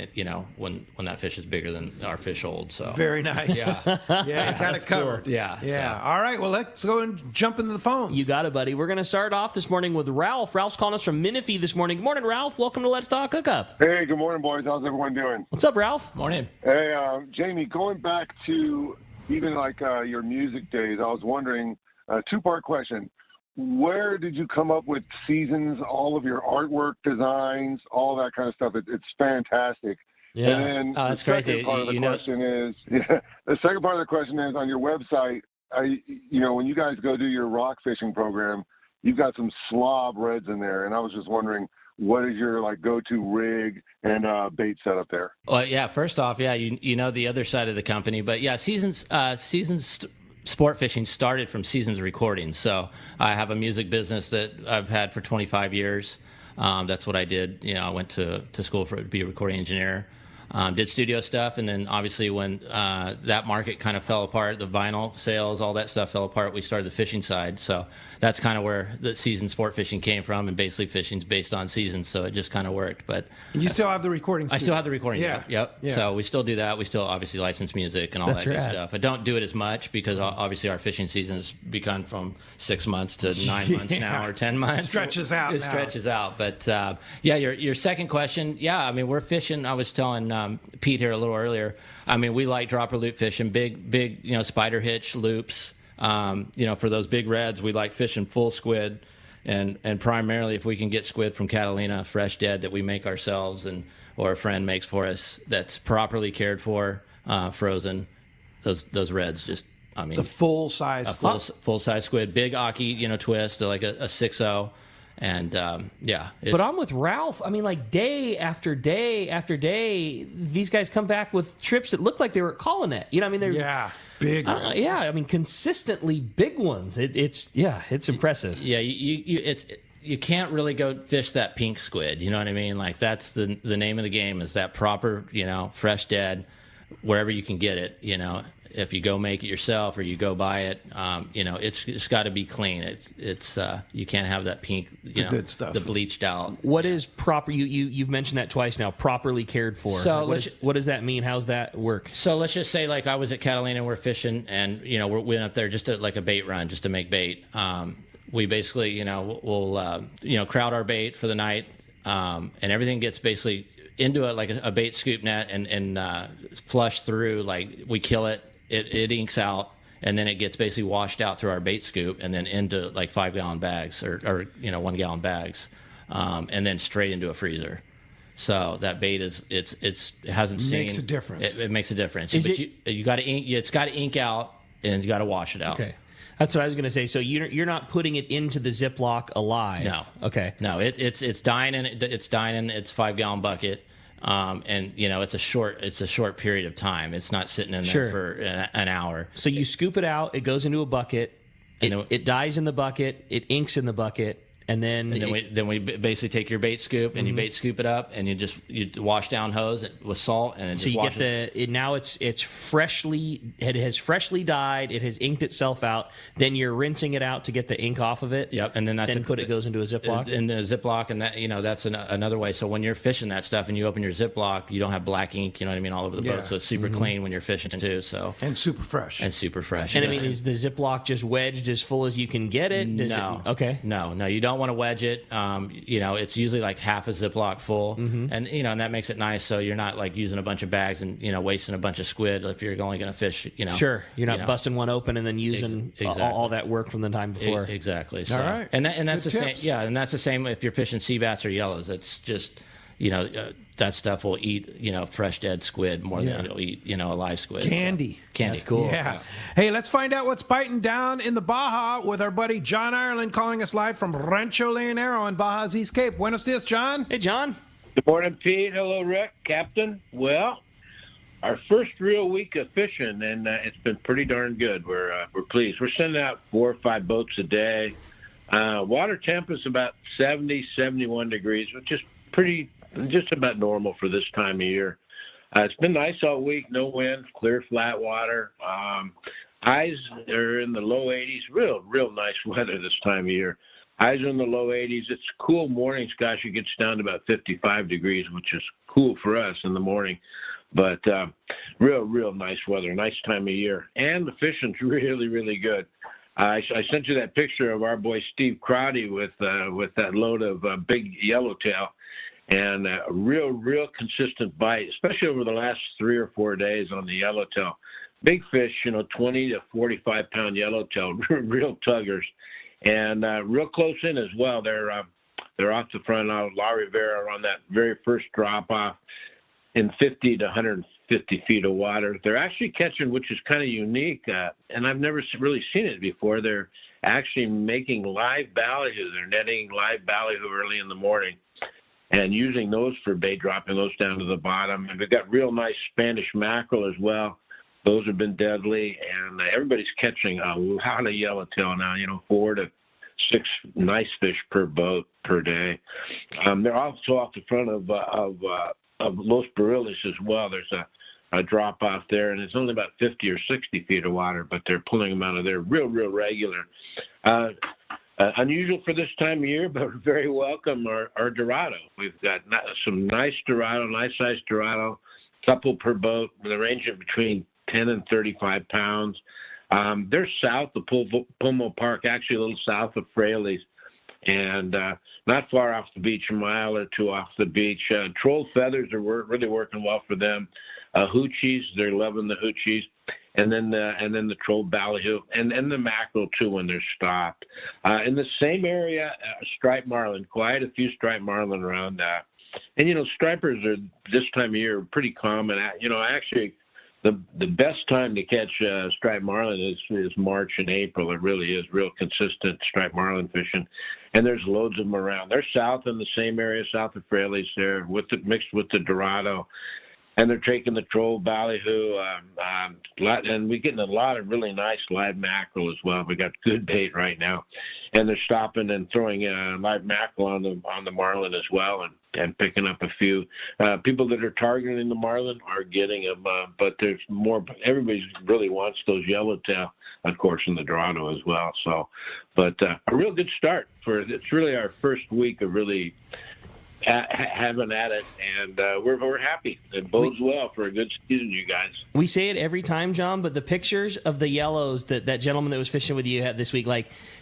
when that fish is bigger than our fish hold. So very nice. Yeah, got it covered. Cool. Yeah. So. All right, well, let's go and jump into the phones. You got it, buddy. We're going to start off this morning with Ralph. Ralph's calling us from Menifee this morning. Good morning, Ralph. Welcome to Let's Talk Hookup. Hey, good morning, boys. How's everyone doing? What's up, Ralph? Morning. Hey, Jamie, going back to even like your music days, I was wondering, two-part question. Where did you come up with seasons, all of your artwork designs, all that kind of stuff? It's fantastic. Yeah. And then That's the crazy. second part of the question is, the second part of the question is, on your website, when you guys go do your rock fishing program, you've got some slob reds in there, and I was just wondering, what is your go-to rig and bait setup there? Well, yeah. First off, yeah, you know the other side of the company, but yeah, Seasons Sport Fishing started from Seasons Recording. So I have a music business that I've had for 25 years. That's what I did. I went to school to be a recording engineer. Did studio stuff, and then obviously when that market kind of fell apart, the vinyl sales, all that stuff fell apart, we started the fishing side. So that's kind of where the season sport fishing came from, and basically fishing's based on seasons, so it just kind of worked. But you still have the recording studio. I still have the recording. Yeah. Yep. Yeah. So we still do that. We still obviously license music and all that good stuff. I don't do it as much because obviously our fishing season has become from 6 months to 9 months now, or 10 months. It stretches out. It stretches out. But yeah, your second question, yeah, I mean, we're fishing. I was telling Pete here a little earlier. I mean, we like dropper loop fishing, big, spider hitch loops. For those big reds, we like fishing full squid, and primarily if we can get squid from Catalina, fresh dead, that we make ourselves or a friend makes for us, that's properly cared for, frozen. Those reds, just, I mean, the full size, full size squid, big Aki, twist, like a 6.0. And yeah, but I'm with Ralph. I mean, like day after day after day, these guys come back with trips that look like they were calling it. I mean, they're big. I mean, consistently big ones. It's impressive. Yeah, you can't really go fish that pink squid. You know what I mean? Like that's the name of the game, is that proper, fresh dead, wherever you can get it. If you go make it yourself or you go buy it, it's got to be clean. It's you can't have that pink, the good stuff, the bleached out. What is proper? You've mentioned that twice now. Properly cared for. So what does that mean? How's that work? So let's just say, like, I was at Catalina and we're fishing, and we went up there just to, like, a bait run, just to make bait. We basically, we'll crowd our bait for the night, and everything gets basically into a bait scoop net and flush through. Like, we kill it. It inks out, and then it gets basically washed out through our bait scoop and then into like 5-gallon bags or 1-gallon bags, and then straight into a freezer. So that bait it hasn't seen. Makes a difference. It makes a difference. You got to ink. It's got to ink out, and you got to wash it out. Okay. That's what I was going to say. So you're not putting it into the Ziploc alive. No. Okay. No. It's dying in its 5-gallon bucket. And it's a short period of time. It's not sitting in there for an hour. So you scoop it out. It goes into a bucket. It dies in the bucket. It inks in the bucket. And then we basically take your bait scoop and you bait scoop it up, and you wash down hose with salt, and so you get now it has freshly dyed, it has inked itself out. Then you're rinsing it out to get the ink off of it. Yep, and then it goes into a Ziploc. In the Ziploc, and that's another way. So when you're fishing that stuff and you open your Ziploc, you don't have black ink. You know what I mean, all over the boat. So it's super clean when you're fishing too. So and super fresh. And I mean, is the Ziploc just wedged as full as you can get it? No, you don't want to wedge it. It's usually like half a Ziploc full, and and that makes it nice. So you're not like using a bunch of bags and wasting a bunch of squid if you're only going to fish. Sure, you're not busting one open and then using all that work from the time before. Exactly. So, all right, and that's Good the tips. same. Yeah, and that's the same if you're fishing sea bass or yellows. It's just that stuff will eat fresh dead squid more than it'll eat a live squid. Candy. Candy. That's cool. Yeah. Hey, let's find out what's biting down in the Baja with our buddy John Ireland, calling us live from Rancho Leonero on Baja's East Cape. Buenos dias, John. Hey, John. Good morning, Pete. Hello, Rick, Captain. Well, our first real week of fishing, and it's been pretty darn good. We're pleased. We're sending out 4 or 5 boats a day. Water temp is about 70, 71 degrees, which is just about normal for this time of year. It's been nice all week, no wind, clear, flat water. Highs are in the low 80s, real nice weather this time of year. Highs are in the low 80s. It's cool mornings. Gosh, it gets down to about 55 degrees, which is cool for us in the morning. But real nice weather, nice time of year. And the fishing's really, really good. I sent you that picture of our boy Steve Crowdy with that load of big yellowtail. And a real consistent bite, especially over the last 3 or 4 days on the yellowtail. big fish, 20 to 45 pound yellowtail, real tuggers, and real close in as well. They're off the front of La Rivera on that very first drop off in 50 to 150 feet of water. They're actually catching, which is kind of unique, and I've never really seen it before. They're actually making live ballyhoo. They're netting live ballyhoo early in the morning and using those for bait, dropping those down to the bottom. And we've got real nice Spanish mackerel as well. Those have been deadly, and everybody's catching a lot of yellowtail now, 4 to 6 nice fish per boat per day. They're also off the front of Los Barriles as well. There's a drop off there, and it's only about 50 or 60 feet of water, but they're pulling them out of there real regular. Unusual for this time of year, but very welcome, our Dorado. We've got some nice Dorado, nice-sized Dorado, couple per boat, with a range of between 10 and 35 pounds. They're south of Pomo Park, actually a little south of Fraley's, and not far off the beach, a mile or two off the beach. Troll feathers are really working well for them. Hoochies, they're loving the hoochies, and then the troll ballyhoo, and the mackerel too when they're stopped. In the same area, striped marlin, quite a few striped marlin around. And stripers are this time of year pretty common. Actually, the best time to catch striped marlin is March and April. It really is real consistent striped marlin fishing, and there's loads of them around. They're south in the same area, south of Fraley's there, mixed with the Dorado. And they're taking the troll ballyhoo, and we're getting a lot of really nice live mackerel as well. We got good bait right now, and they're stopping and throwing live mackerel on the marlin as well, and picking up a few. People that are targeting the marlin are getting them, but there's more. Everybody really wants those yellowtail, of course, in the Dorado as well. So, but a real good start it's really our first week of really having at it, and we're happy. It bodes well for a good season, you guys. We say it every time, John, but the pictures of the yellows that gentleman that was fishing with you had this week,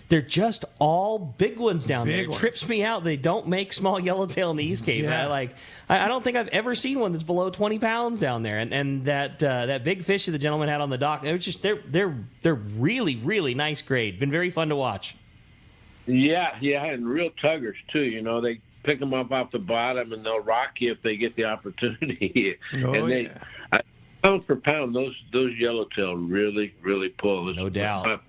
they're just all big ones down there. It trips me out. They don't make small yellowtail in the East Cape. Yeah. I don't think I've ever seen one that's below 20 pounds down there. And that big fish that the gentleman had on the dock, they're really, really nice grade. Been very fun to watch. Yeah, and real tuggers too. They pick them up off the bottom, and they'll rock you if they get the opportunity. Pound for pound, those yellowtail really pull. No doubt.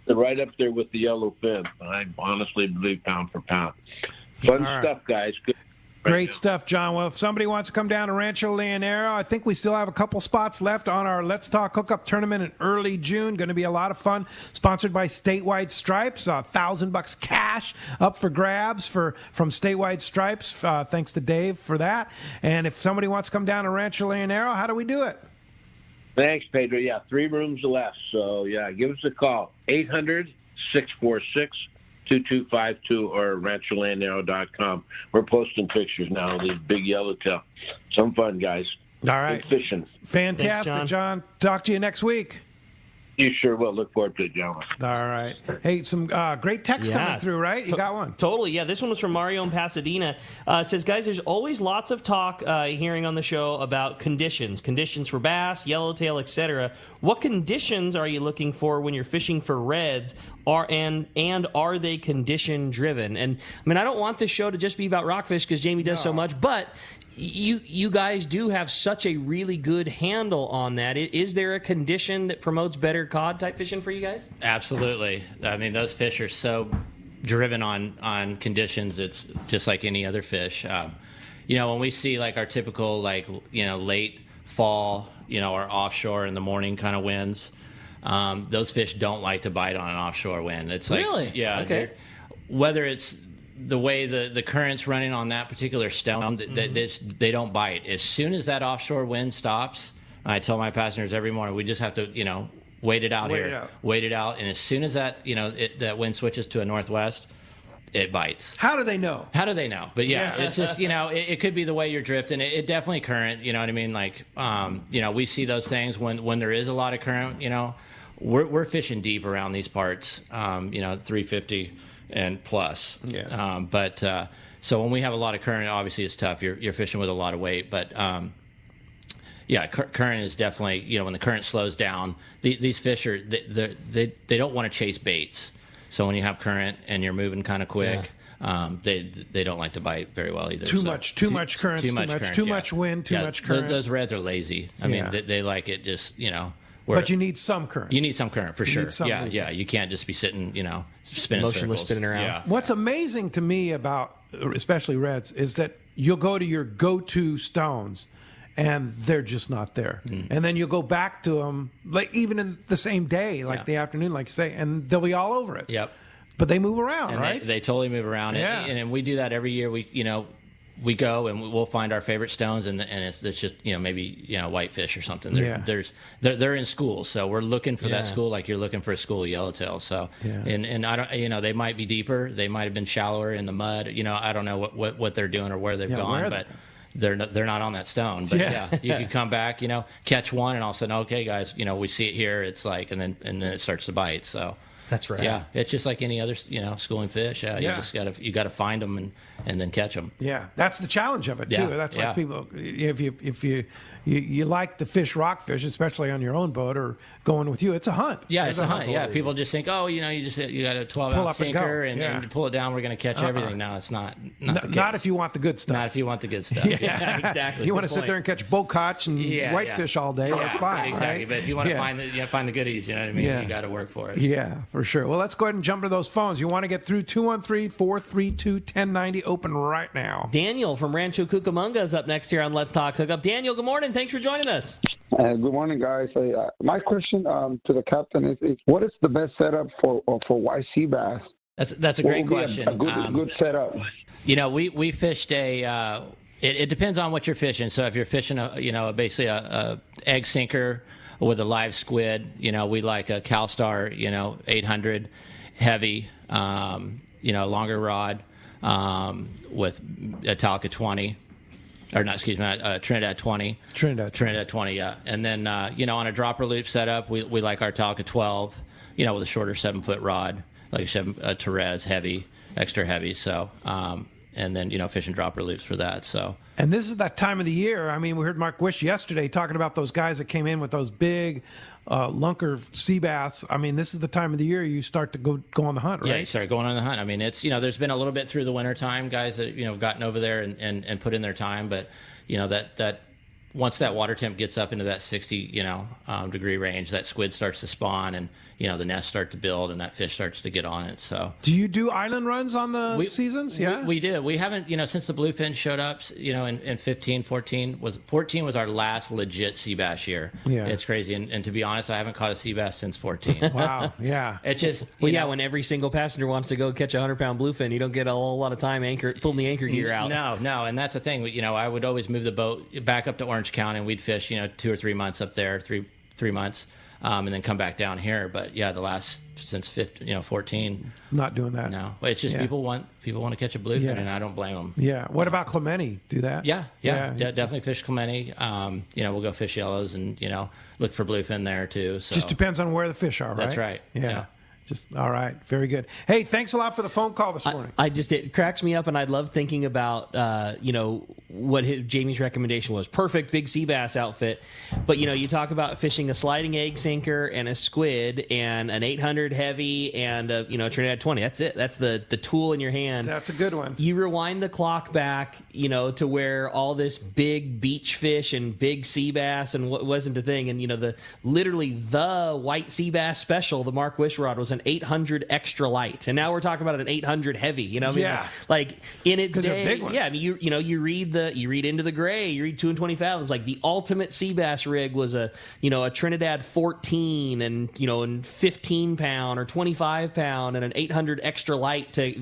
Right up there with the yellowfin. I honestly believe pound for pound. Fun stuff, guys. Good. Great stuff, John. Well, if somebody wants to come down to Rancho Leonero, I think we still have a couple spots left on our Let's Talk Hookup tournament in early June. Going to be a lot of fun. Sponsored by Statewide Stripes. $1,000 cash up for grabs from Statewide Stripes. Thanks to Dave for that. And if somebody wants to come down to Rancho Leonero, how do we do it? Thanks, Pedro. Yeah, 3 rooms left. So, yeah, give us a call. 800-646-2252 or rancholeonero.com. We're posting pictures now of these big yellowtail. Some fun, guys. All right. Good fishing. Fantastic, Thanks, John. Talk to you next week. You sure will. Look forward to it, gentlemen. All right. Hey, some great text coming through, right? You got one? Totally, yeah. This one was from Mario in Pasadena. Says, guys, there's always lots of talk hearing on the show about conditions for bass, yellowtail, etc. What conditions are you looking for when you're fishing for reds? Are they condition driven? And I mean, I don't want this show to just be about rockfish because Jamie does so much, but you guys do have such a really good handle on that. Is there a condition that promotes better cod type fishing for you guys? Absolutely. I mean, those fish are so driven on conditions. It's just like any other fish. When we see like our typical late fall, or offshore in the morning kind of winds, those fish don't like to bite on an offshore wind. It's like, really? Yeah. Okay. Whether it's the way the current's running on that particular stone, they don't bite. As soon as that offshore wind stops, I tell my passengers every morning, we just have to, wait it out. Wait it out. And as soon as that, that wind switches to a northwest, it bites. How do they know? But it's just, it could be the way you're drifting. It definitely current, you know what I mean? Like, we see those things when there is a lot of current, we're fishing deep around these parts, 350 and plus. So when we have a lot of current, obviously it's tough. You're fishing with a lot of weight, but current is definitely, when the current slows down, these fish they don't want to chase baits. So when you have current and you're moving kind of quick, they don't like to bite very well either. Too much current, too much wind, too much current. Those reds are lazy. I mean, they like it just, but you need some current. You need some current for sure. Yeah. You can't just be sitting, spinning motionless, circles. spinning around. Yeah. What's amazing to me about, especially reds, is that you'll go to your go-to stones, and they're just not there. And then you'll go back to them, like even in the same day, like the afternoon, like you say, and they'll be all over it. Yep. But they move around, and right? They totally move around. Yeah. And we do that every year. We go and we'll find our favorite stones, and it's just maybe whitefish or something. They're in schools, so we're looking for that school like you're looking for a school of yellowtail. So and I don't they might be deeper, they might have been shallower in the mud. I don't know what they're doing or where they've gone, but they're not on that stone. But you can come back, catch one, and all of a sudden, okay, guys, we see it here. It's like, and then it starts to bite. So. That's right. Yeah, it's just like any other, schooling fish. You just gotta find them and then catch them. Yeah, that's the challenge of it too. That's like people, if you like to fish rockfish, especially on your own boat or going with you, it's a hunt. Yeah, it's a hunt. Yeah, people just think, you got a 12-ounce sinker and you pull it down, we're going to catch everything. No, it's not. Not if you want the good stuff. Not if you want the good stuff. Yeah, exactly. You want to sit there and catch bullcotch and whitefish all day. That's fine. Exactly. Right? But if you want to find the goodies, you know what I mean. You got to work for it. Yeah, for sure. Well, let's go ahead and jump to those phones. You want to get through 213-432-1090, open right now. Daniel from Rancho Cucamonga is up next here on Let's Talk Hookup. Daniel, good morning. Thanks for joining us. Good morning, guys. My question to the captain is what is the best setup for white sea bass? That's a great question. A good setup. We fished a. It depends on what you're fishing. So if you're fishing basically a egg sinker with a live squid, we like a CalStar, 800 heavy, longer rod with a Talica 20. Or not, excuse me, Trinidad 20. Trinidad 20, yeah. And then, on a dropper loop setup, we like our Talica 12, with a shorter 7-foot rod, like a Therese heavy, extra heavy. So, and then, fishing dropper loops for that. So. And this is that time of the year. I mean, we heard Mark Wish yesterday talking about those guys that came in with those big lunker sea bass. I mean, this is the time of the year you start to go on the hunt, right? Yeah, you start going on the hunt. I mean, it's, there's been a little bit through the winter time, guys that, gotten over there and put in their time. But, that once that water temp gets up into that 60, degree range, that squid starts to spawn and, the nests start to build and that fish starts to get on it. So, do you do island runs on the seasons? Yeah, we do. We haven't, since the bluefin showed up, in 15, 14 was our last legit sea bass year. Yeah, it's crazy. And to be honest, I haven't caught a sea bass since 14. Wow. Yeah. It just, when every single passenger wants to go catch a 100-pound bluefin, you don't get a whole lot of time pulling the anchor gear out. No. And that's the thing. I would always move the boat back up to Orange County and we'd fish, 2 or 3 months up there, three months. And then come back down here, but the last since 14, not doing that. No, it's just people want to catch a bluefin, and I don't blame them. Yeah. What about Clemente? Do that? Yeah. Definitely fish Clemente. We'll go fish yellows and look for bluefin there too. So just depends on where the fish are, right? That's right. Yeah. Just all right, very good. Hey, thanks a lot for the phone call this morning. It cracks me up, and I love thinking about what Jamie's recommendation was. Perfect big sea bass outfit, but you talk about fishing a sliding egg sinker and a squid and an 800 heavy and a Trinidad 20. That's it. That's the tool in your hand. That's a good one. You rewind the clock back, to where all this big beach fish and big sea bass and what wasn't a thing, and literally the white sea bass special, the Mark Wish rod was an 800 extra light, and now we're talking about an 800 heavy. Like in its day, yeah. I mean, you read Into the Gray, you read 2 and 20 fathoms. Like the ultimate sea bass rig was a Trinidad 14 and 15 pound or 25 pound and an 800 extra light to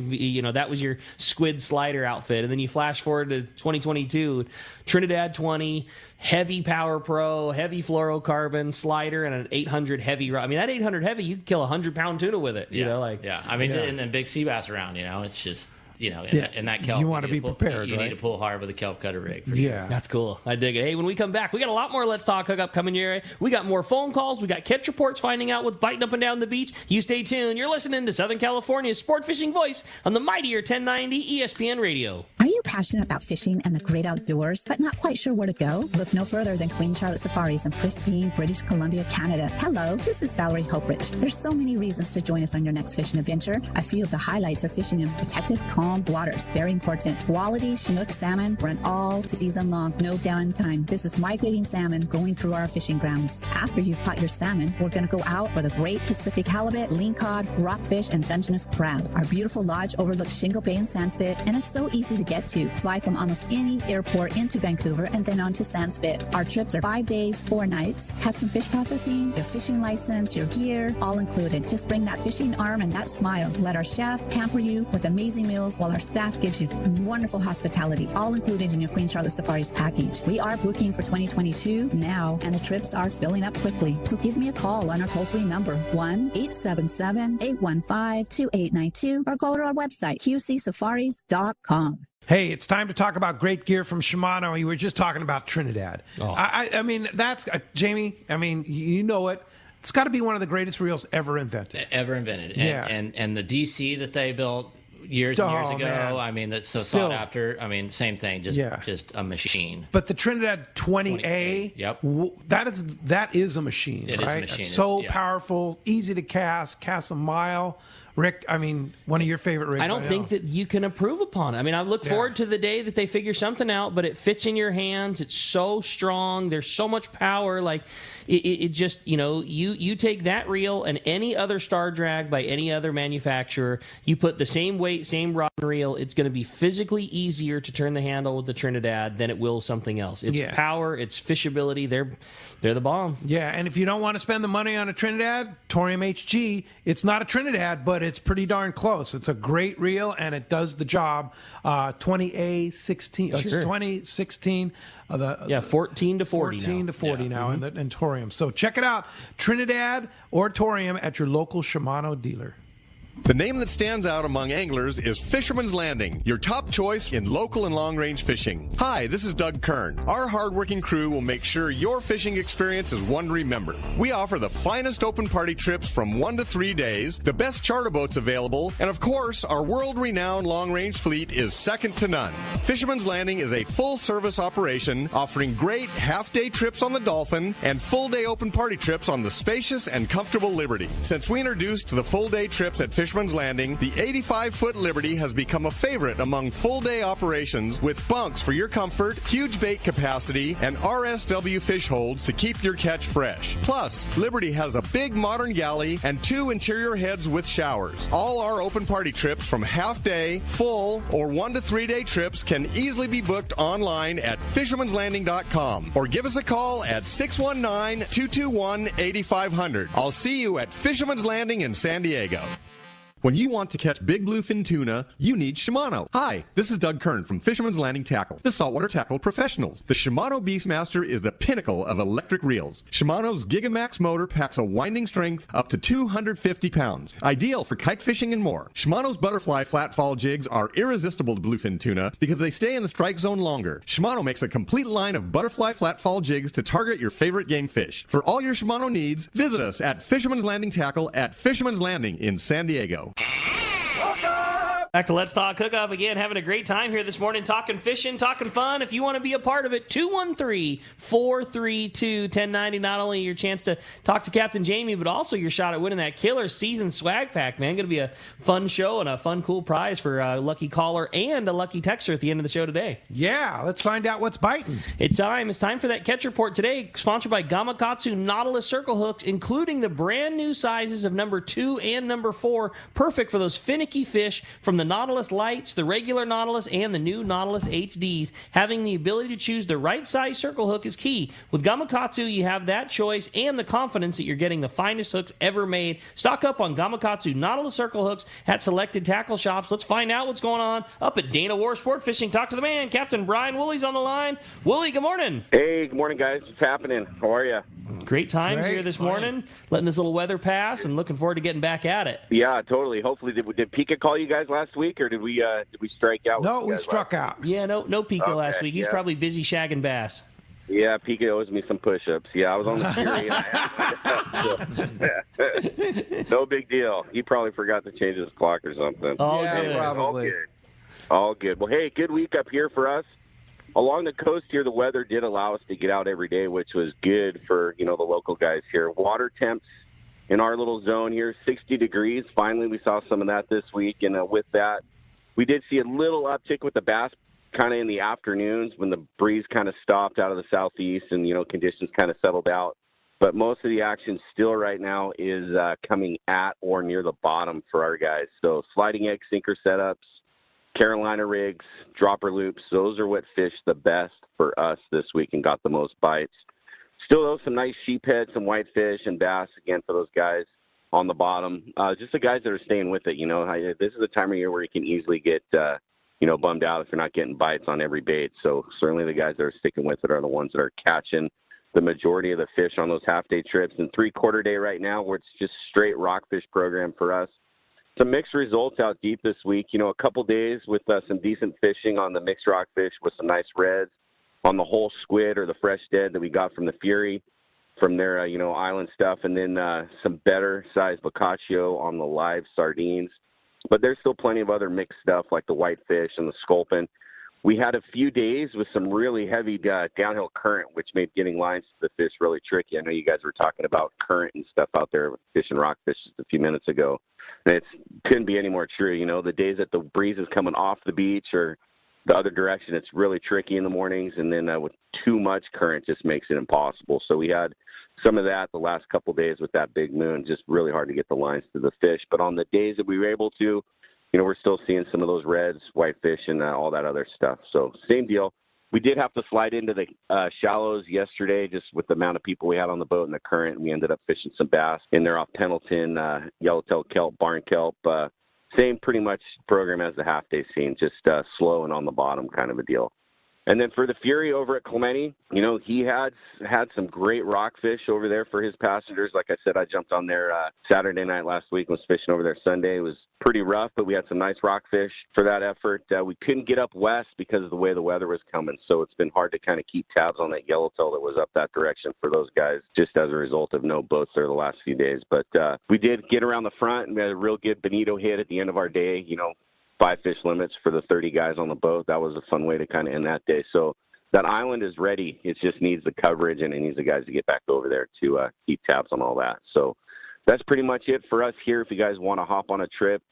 that was your squid slider outfit. And then you flash forward to 2022, Trinidad 20. Heavy Power Pro, heavy fluorocarbon slider, and an 800 heavy rod. I mean, that 800 heavy, you could kill a 100-pound tuna with it. I mean, and then big sea bass around. It's just in that kelp. You want to be prepared. You need to pull hard with a kelp cutter rig. Yeah, that's cool. I dig it. Hey, when we come back, we got a lot more Let's Talk Hookup coming your way. We got more phone calls. We got catch reports finding out what's biting up and down the beach. You stay tuned. You're listening to Southern California's sport fishing voice on the mightier 1090 ESPN Radio. Are you passionate about fishing and the great outdoors, but not quite sure where to go? Look no further than Queen Charlotte Safaris in pristine British Columbia, Canada. Hello, this is Valerie Hoprich. There's so many reasons to join us on your next fishing adventure. A few of the highlights are fishing in protected, calm waters. Very important. Quality Chinook salmon run all season long. No downtime. This is migrating salmon going through our fishing grounds. After you've caught your salmon, we're going to go out for the great Pacific halibut, lingcod, rockfish, and Dungeness crab. Our beautiful lodge overlooks Shingle Bay and Sandspit, and it's so easy to get to. Fly from almost any airport into Vancouver and then on to Sandspit. Our trips are 5 days, 4 nights. Custom fish processing, your fishing license, your gear, all included. Just bring that fishing arm and that smile. Let our chef pamper you with amazing meals while our staff gives you wonderful hospitality, all included in your Queen Charlotte Safaris package. We are booking for 2022 now, and the trips are filling up quickly. So give me a call on our toll-free number, 1-877-815-2892, or go to our website, qcsafaris.com. Hey, it's time to talk about great gear from Shimano. You were just talking about Trinidad. Oh. I mean, that's Jamie. I mean, you know it. It's got to be one of the greatest reels ever invented. And the DC that they built years and years ago. Man. I mean, that's so Still, sought after. I mean, same thing. Just a machine. But the Trinidad 20A, yep, that is a machine. It right? is a machine. So powerful, easy to cast a mile. Rick, I mean, one of your favorite rigs. I don't think that you can improve upon it. I mean, I look forward to the day that they figure something out, but it fits in your hands. It's so strong. There's so much power. Like, it just, you take that reel and any other Star Drag by any other manufacturer, you put the same weight, same rod and reel, it's going to be physically easier to turn the handle with the Trinidad than it will something else. It's power, it's fishability. They're the bomb. Yeah, and if you don't want to spend the money on a Trinidad, Torium HG, it's not a Trinidad, but it's pretty darn close. It's a great reel, and it does the job. 20A16, Sure. 2016. 14 to 40 14 to 40 now in Torium. So check it out, Trinidad or Torium at your local Shimano dealer. The name that stands out among anglers is Fisherman's Landing, your top choice in local and long-range fishing. Hi, this is Doug Kern. Our hardworking crew will make sure your fishing experience is one to remember. We offer the finest open party trips from 1 to 3 days, the best charter boats available, and of course, our world-renowned long-range fleet is second to none. Fisherman's Landing is a full-service operation offering great half-day trips on the Dolphin and full-day open party trips on the spacious and comfortable Liberty. Since we introduced the full-day trips at Fisherman's Landing, the 85-foot Liberty has become a favorite among full-day operations with bunks for your comfort, huge bait capacity, and RSW fish holds to keep your catch fresh. Plus, Liberty has a big modern galley and 2 interior heads with showers. All our open party trips from half-day, full, or 1 to 3 day trips can easily be booked online at fishermanslanding.com or give us a call at 619-221-8500. I'll see you at Fisherman's Landing in San Diego. When you want to catch big bluefin tuna, you need Shimano. Hi, this is Doug Kern from Fisherman's Landing Tackle, the saltwater tackle professionals. The Shimano Beastmaster is the pinnacle of electric reels. Shimano's Gigamax motor packs a winding strength up to 250 pounds, ideal for kite fishing and more. Shimano's butterfly flat-fall jigs are irresistible to bluefin tuna because they stay in the strike zone longer. Shimano makes a complete line of butterfly flat-fall jigs to target your favorite game fish. For all your Shimano needs, visit us at Fisherman's Landing Tackle at Fisherman's Landing in San Diego. Back to Let's Talk Hookup again, having a great time here this morning, talking fishing, talking fun. If you want to be a part of it, 213-432-1090. Not only your chance to talk to Captain Jamie, but also your shot at winning that killer season swag pack, man. Going to be a fun show and a fun, cool prize for a lucky caller and a lucky texter at the end of the show today. Yeah, let's find out what's biting. It's time for that catch report today, sponsored by Gamakatsu Nautilus Circle Hooks, including the brand new sizes of number 2 and number 4, perfect for those finicky fish from the Nautilus Lights, the regular Nautilus, and the new Nautilus HDs. Having the ability to choose the right size circle hook is key. With Gamakatsu, you have that choice and the confidence that you're getting the finest hooks ever made. Stock up on Gamakatsu Nautilus Circle Hooks at selected tackle shops. Let's find out what's going on up at Dana War Sport Fishing. Talk to the man, Captain Brian Woolley's on the line. Woolley, good morning. Hey, good morning, guys. What's happening? How are you? Great times here this morning. Letting this little weather pass and looking forward to getting back at it. Yeah, totally. Hopefully, did Pika call you guys last week, or did we strike out? No, we struck out. Yeah, no Pika last week. He's probably busy shagging bass. Yeah, Pika owes me some push-ups. Yeah, I was on the Fury. No big deal. He probably forgot to change his clock or something. Oh, yeah, probably. All good. Well, hey, good week up here for us. Along the coast here, the weather did allow us to get out every day, which was good for, the local guys here. Water temps in our little zone here, 60 degrees. Finally, we saw some of that this week. And with that, we did see a little uptick with the bass kind of in the afternoons when the breeze kind of stopped out of the southeast and, conditions kind of settled out. But most of the action still right now is coming at or near the bottom for our guys. So sliding egg sinker setups, Carolina rigs, dropper loops, those are what fished the best for us this week and got the most bites. Still, though, some nice sheephead, some whitefish, and bass, again, for those guys on the bottom. Just the guys that are staying with it, this is the time of year where you can easily get, bummed out if you're not getting bites on every bait. So certainly the guys that are sticking with it are the ones that are catching the majority of the fish on those half-day trips. And three-quarter day right now, where it's just straight rockfish program for us. Some mixed results out deep this week. A couple days with some decent fishing on the mixed rockfish with some nice reds on the whole squid or the fresh dead that we got from the Fury from their, island stuff. And then some better sized boccaccio on the live sardines. But there's still plenty of other mixed stuff like the whitefish and the sculpin. We had a few days with some really heavy downhill current, which made getting lines to the fish really tricky. I know you guys were talking about current and stuff out there fishing rockfish just a few minutes ago. And it couldn't be any more true. The days that the breeze is coming off the beach or the other direction, it's really tricky in the mornings. And then with too much current just makes it impossible. So we had some of that the last couple of days with that big moon, just really hard to get the lines to the fish. But on the days that we were able to, we're still seeing some of those reds, whitefish, and all that other stuff. So same deal. We did have to slide into the shallows yesterday just with the amount of people we had on the boat and the current. We ended up fishing some bass in there off Pendleton, yellowtail kelp, barn kelp. Same pretty much program as the half-day scene, just slow and on the bottom kind of a deal. And then for the Fury over at Clemente, he had some great rockfish over there for his passengers. Like I said, I jumped on there Saturday night last week and was fishing over there Sunday. It was pretty rough, but we had some nice rockfish for that effort. We couldn't get up west because of the way the weather was coming, so it's been hard to kind of keep tabs on that yellowtail that was up that direction for those guys just as a result of no boats there the last few days. But we did get around the front, and we had a real good bonito hit at the end of our day, 5 fish limits for the 30 guys on the boat. That was a fun way to kind of end that day. So that island is ready. It just needs the coverage, and it needs the guys to get back over there to keep tabs on all that. So that's pretty much it for us here. If you guys want to hop on a trip,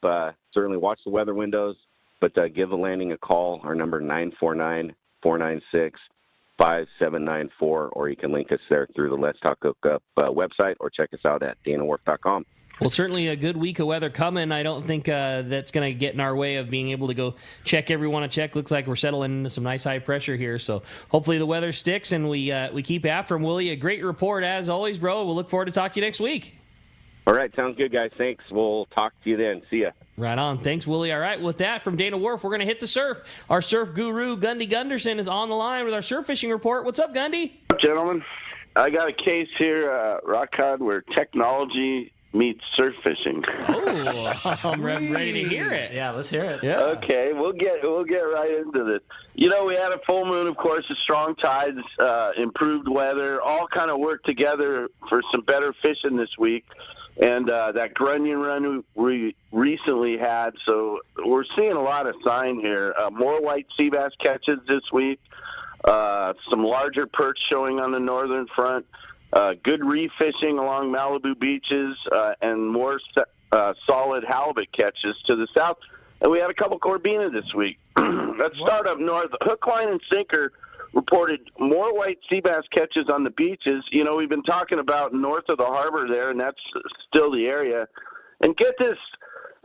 certainly watch the weather windows, but give the landing a call. Our number 949-496-5794, or you can link us there through the Let's Talk Hookup website, or check us out at danawharf.com. Well, certainly a good week of weather coming. I don't think that's going to get in our way of being able to go check every one to check. Looks like we're settling into some nice high pressure here. So hopefully the weather sticks and we keep after them. Willie, a great report as always, bro. We'll look forward to talking to you next week. All right. Sounds good, guys. Thanks. We'll talk to you then. See ya. Right on. Thanks, Willie. All right. With that, from Dana Wharf, we're going to hit the surf. Our surf guru, Gundy Gunderson, is on the line with our surf fishing report. What's up, Gundy? What's up, gentlemen? I got a case here, Rock Cod, where technology meets surf fishing. Oh, I'm ready to hear it. Yeah, let's hear it. Yeah. Okay, we'll get right into this. We had a full moon, of course, the strong tides, improved weather, all kind of worked together for some better fishing this week. And that grunion run we recently had, so we're seeing a lot of sign here. More white sea bass catches this week, some larger perch showing on the northern front. Good reef fishing along Malibu beaches, and more solid halibut catches to the south. And we had a couple Corbina this week. Let's start up north. Hook, line, and sinker reported more white sea bass catches on the beaches. We've been talking about north of the harbor there, and that's still the area. And get this,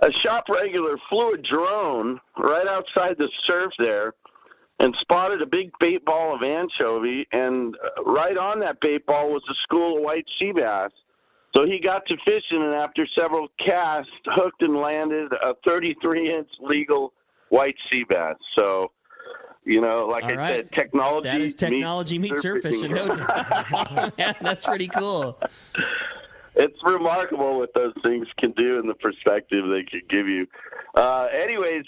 a shop regular flew a drone right outside the surf there and spotted a big bait ball of anchovy, and right on that bait ball was a school of white sea bass. So he got to fishing, and after several casts, hooked and landed a 33-inch legal white sea bass. So, like All I right. said, technology. That is technology meets surf fishing. No doubt. Man, that's pretty cool. It's remarkable what those things can do and the perspective they can give you. Anyways,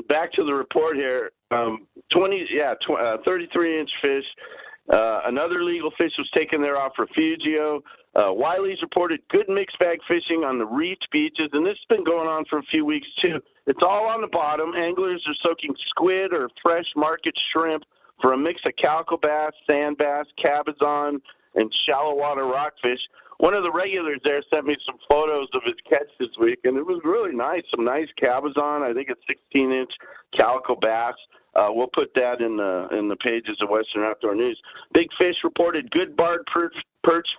back to the report here. 33-inch fish. Another legal fish was taken there off Refugio. Wiley's reported good mixed bag fishing on the reef beaches, and this has been going on for a few weeks too. It's all on the bottom. Anglers are soaking squid or fresh market shrimp for a mix of calico bass, sand bass, cabezon, and shallow water rockfish. One of the regulars there sent me some photos of his catch this week, and it was really nice. Some nice cabezon. I think it's 16-inch calico bass. We'll put that in the pages of Western Outdoor News. Big Fish reported good barred perch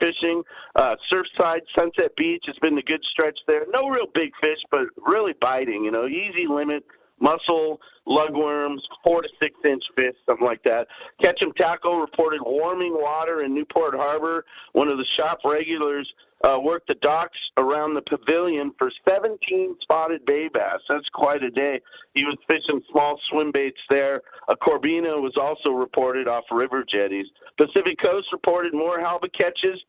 fishing. Surfside, Sunset Beach has been the good stretch there. No real big fish, but really biting. Easy limit. Mussel, lugworms, 4 to 6 inch fish, something like that. Ketchum Tackle reported warming water in Newport Harbor. One of the shop regulars worked the docks around the pavilion for 17 spotted bay bass. That's quite a day. He was fishing small swim baits there. A Corbina was also reported off river jetties. Pacific Coast reported more halibut catches.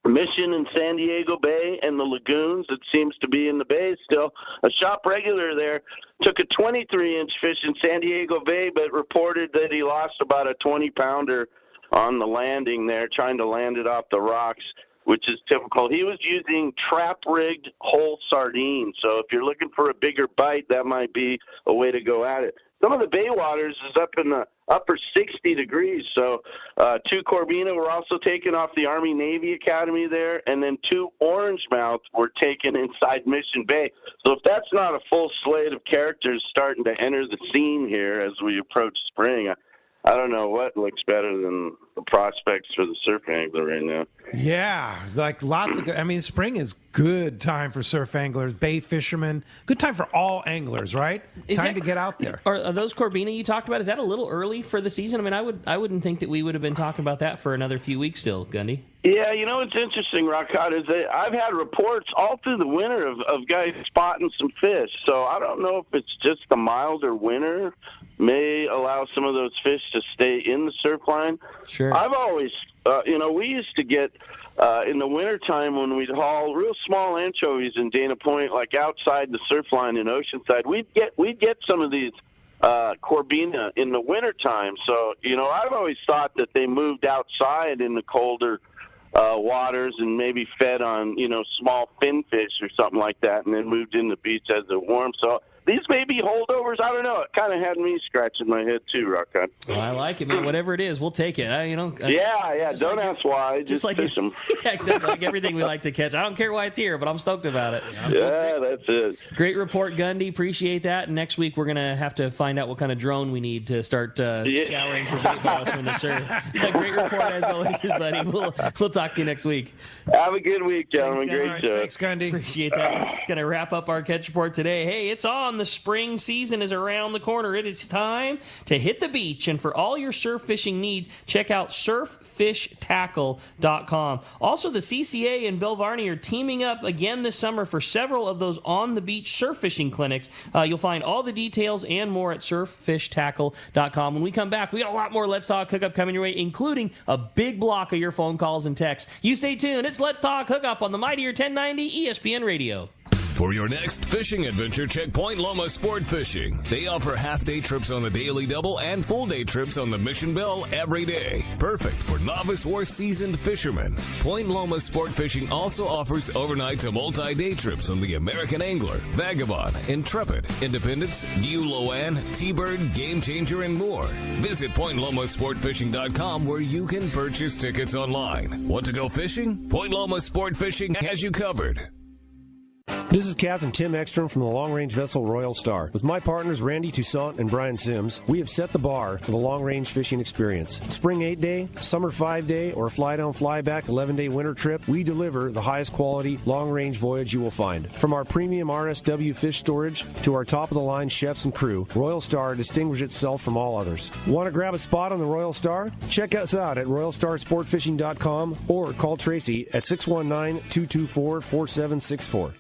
Mission in San Diego Bay and the lagoons. It seems to be in the bay still. A shop regular there took a 23-inch fish in San Diego Bay, but reported that he lost about a 20-pounder on the landing there, trying to land it off the rocks, which is typical. He was using trap-rigged whole sardines, so if you're looking for a bigger bite, that might be a way to go at it. Some of the bay waters is up in the upper 60 degrees, so 2 Corbina were also taken off the Army-Navy Academy there, and then 2 Orangemouth were taken inside Mission Bay. So if that's not a full slate of characters starting to enter the scene here as we approach spring, I don't know what looks better than the prospects for the surf angler right now. Yeah, like lots of spring is good time for surf anglers, bay fishermen, good time for all anglers, right? Time to get out there. Are those Corbina you talked about, is that a little early for the season? I mean, I wouldn't think that we would have been talking about that for another few weeks still, Gundy. Yeah, it's interesting, Rockcott, is that I've had reports all through the winter of guys spotting some fish. So I don't know if it's just the milder winter may allow some of those fish to stay in the surf line. Sure. I've always, we used to get in the wintertime when we'd haul real small anchovies in Dana Point, like outside the surf line in Oceanside, we'd get some of these Corbina in the wintertime. So, I've always thought that they moved outside in the colder waters and maybe fed on, small finfish or something like that, and then moved in the beach as it warmed. So these may be holdovers. I don't know. It kind of had me scratching my head too, Rockcott. Well, I like it, man. Whatever it is, we'll take it. Yeah. Don't ask why. Just fish them. Yeah, exactly. Like everything we like to catch. I don't care why it's here, but I'm stoked about it. Yeah, that's it. Great report, Gundy. Appreciate that. And next week we're gonna have to find out what kind of drone we need to start scouring for bait balls from the surf. Great report as always, buddy. We'll talk to you next week. Have a good week, gentlemen. Great show. Thanks, Gundy. Appreciate that. That's gonna wrap up our catch report today. Hey, it's on. The spring season is around the corner. It is time to hit the beach, and for all your surf fishing needs, check out surffishtackle.com. Also, the CCA and Bill Varney are teaming up again this summer for several of those on-the-beach surf fishing clinics. You'll find all the details and more at surffishtackle.com. When we come back, we got a lot more Let's Talk Hookup coming your way, including a big block of your phone calls and texts. You stay tuned. It's Let's Talk Hookup on the Mightier 1090 ESPN Radio. For your next fishing adventure, check Point Loma Sport Fishing. They offer half-day trips on the Daily Double and full-day trips on the Mission Bell every day. Perfect for novice or seasoned fishermen. Point Loma Sport Fishing also offers overnight to multi-day trips on the American Angler, Vagabond, Intrepid, Independence, Loan, T-Bird, Game Changer, and more. Visit PointLomaSportFishing.com where you can purchase tickets online. Want to go fishing? Point Loma Sport Fishing has you covered. This is Captain Tim Ekstrom from the long-range vessel Royal Star. With my partners Randy Toussaint and Brian Sims, we have set the bar for the long-range fishing experience. Spring 8-day, summer 5-day, or fly-down, fly-back 11-day winter trip, we deliver the highest quality long-range voyage you will find. From our premium RSW fish storage to our top-of-the-line chefs and crew, Royal Star distinguishes itself from all others. Want to grab a spot on the Royal Star? Check us out at RoyalStarSportFishing.com or call Tracy at 619-224-4764.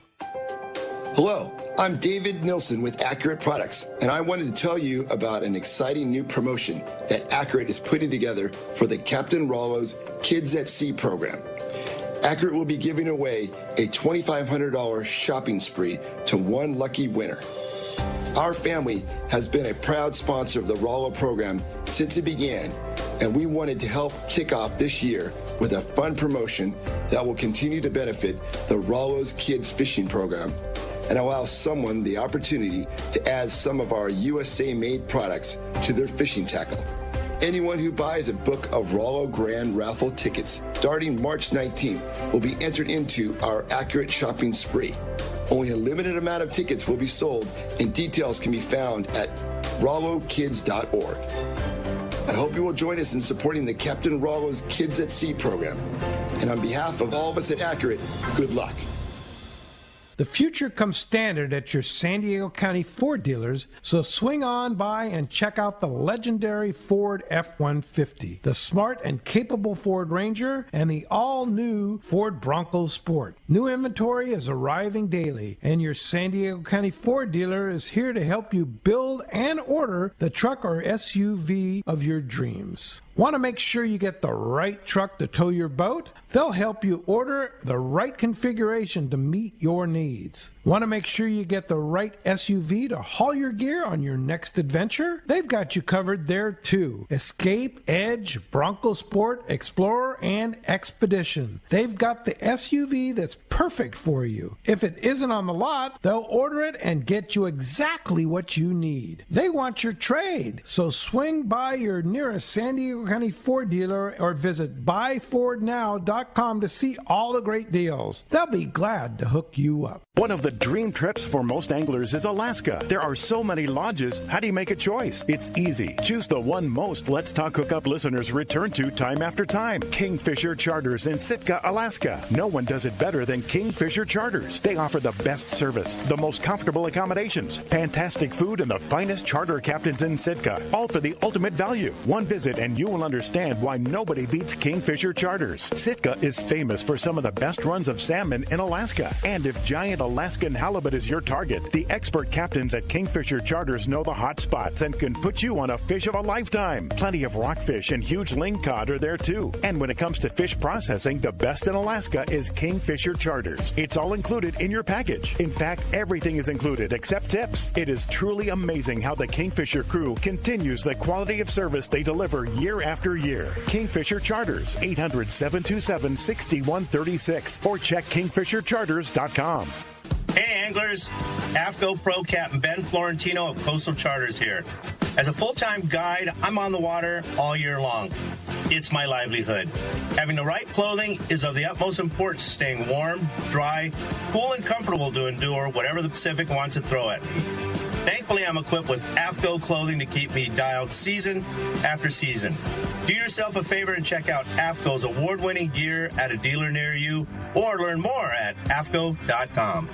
Hello, I'm David Nilsson with Accurate Products, and I wanted to tell you about an exciting new promotion that Accurate is putting together for the Captain Rollo's Kids at Sea program. Accurate will be giving away a $2,500 shopping spree to one lucky winner. Our family has been a proud sponsor of the Rollo program since it began, and we wanted to help kick off this year with a fun promotion that will continue to benefit the Rollo's Kids Fishing program and allow someone the opportunity to add some of our USA-made products to their fishing tackle. Anyone who buys a book of Rollo Grand Raffle tickets starting March 19th will be entered into our Accurate Shopping Spree. Only a limited amount of tickets will be sold, and details can be found at rollokids.org. I hope you will join us in supporting the Captain Rollo's Kids at Sea program. And on behalf of all of us at Accurate, good luck. The future comes standard at your San Diego County Ford dealers, so swing on by and check out the legendary Ford F-150, the smart and capable Ford Ranger, and the all-new Ford Bronco Sport. New inventory is arriving daily, and your San Diego County Ford dealer is here to help you build and order the truck or SUV of your dreams. Want to make sure you get the right truck to tow your boat? They'll help you order the right configuration to meet your needs. Want to make sure you get the right SUV to haul your gear on your next adventure? They've got you covered there too. Escape, Edge, Bronco Sport, Explorer, and Expedition. They've got the SUV that's perfect for you. If it isn't on the lot, they'll order it and get you exactly what you need. They want your trade, so swing by your nearest San Diego County Ford dealer or visit buyfordnow.com to see all the great deals. They'll be glad to hook you up. One of the dream trips for most anglers is Alaska. There are so many lodges. How do you make a choice? It's easy. Choose the one most Let's Talk Hookup listeners return to time after time. Kingfisher Charters in Sitka, Alaska. No one does it better than Kingfisher Charters. They offer the best service, the most comfortable accommodations, fantastic food, and the finest charter captains in Sitka. All for the ultimate value. One visit and you will understand why nobody beats Kingfisher Charters. Sitka is famous for some of the best runs of salmon in Alaska. And if giant Alaskan halibut is your target, the expert captains at Kingfisher Charters know the hot spots and can put you on a fish of a lifetime. Plenty of rockfish and huge lingcod are there too. And when it comes to fish processing, the best in Alaska is Kingfisher Charters. It's all included in your package. In fact, everything is included except tips. It is truly amazing how the Kingfisher crew continues the quality of service they deliver year after year. Kingfisher Charters, 800-727-6136 or check kingfishercharters.com. Hey anglers, AFCO Pro Captain Ben Florentino of Coastal Charters here. As a full-time guide, I'm on the water all year long. It's my livelihood. Having the right clothing is of the utmost importance to staying warm, dry, cool, and comfortable to endure whatever the Pacific wants to throw at me. Thankfully, I'm equipped with AFCO clothing to keep me dialed season after season. Do yourself a favor and check out AFCO's award-winning gear at a dealer near you, or learn more at AFCO.com.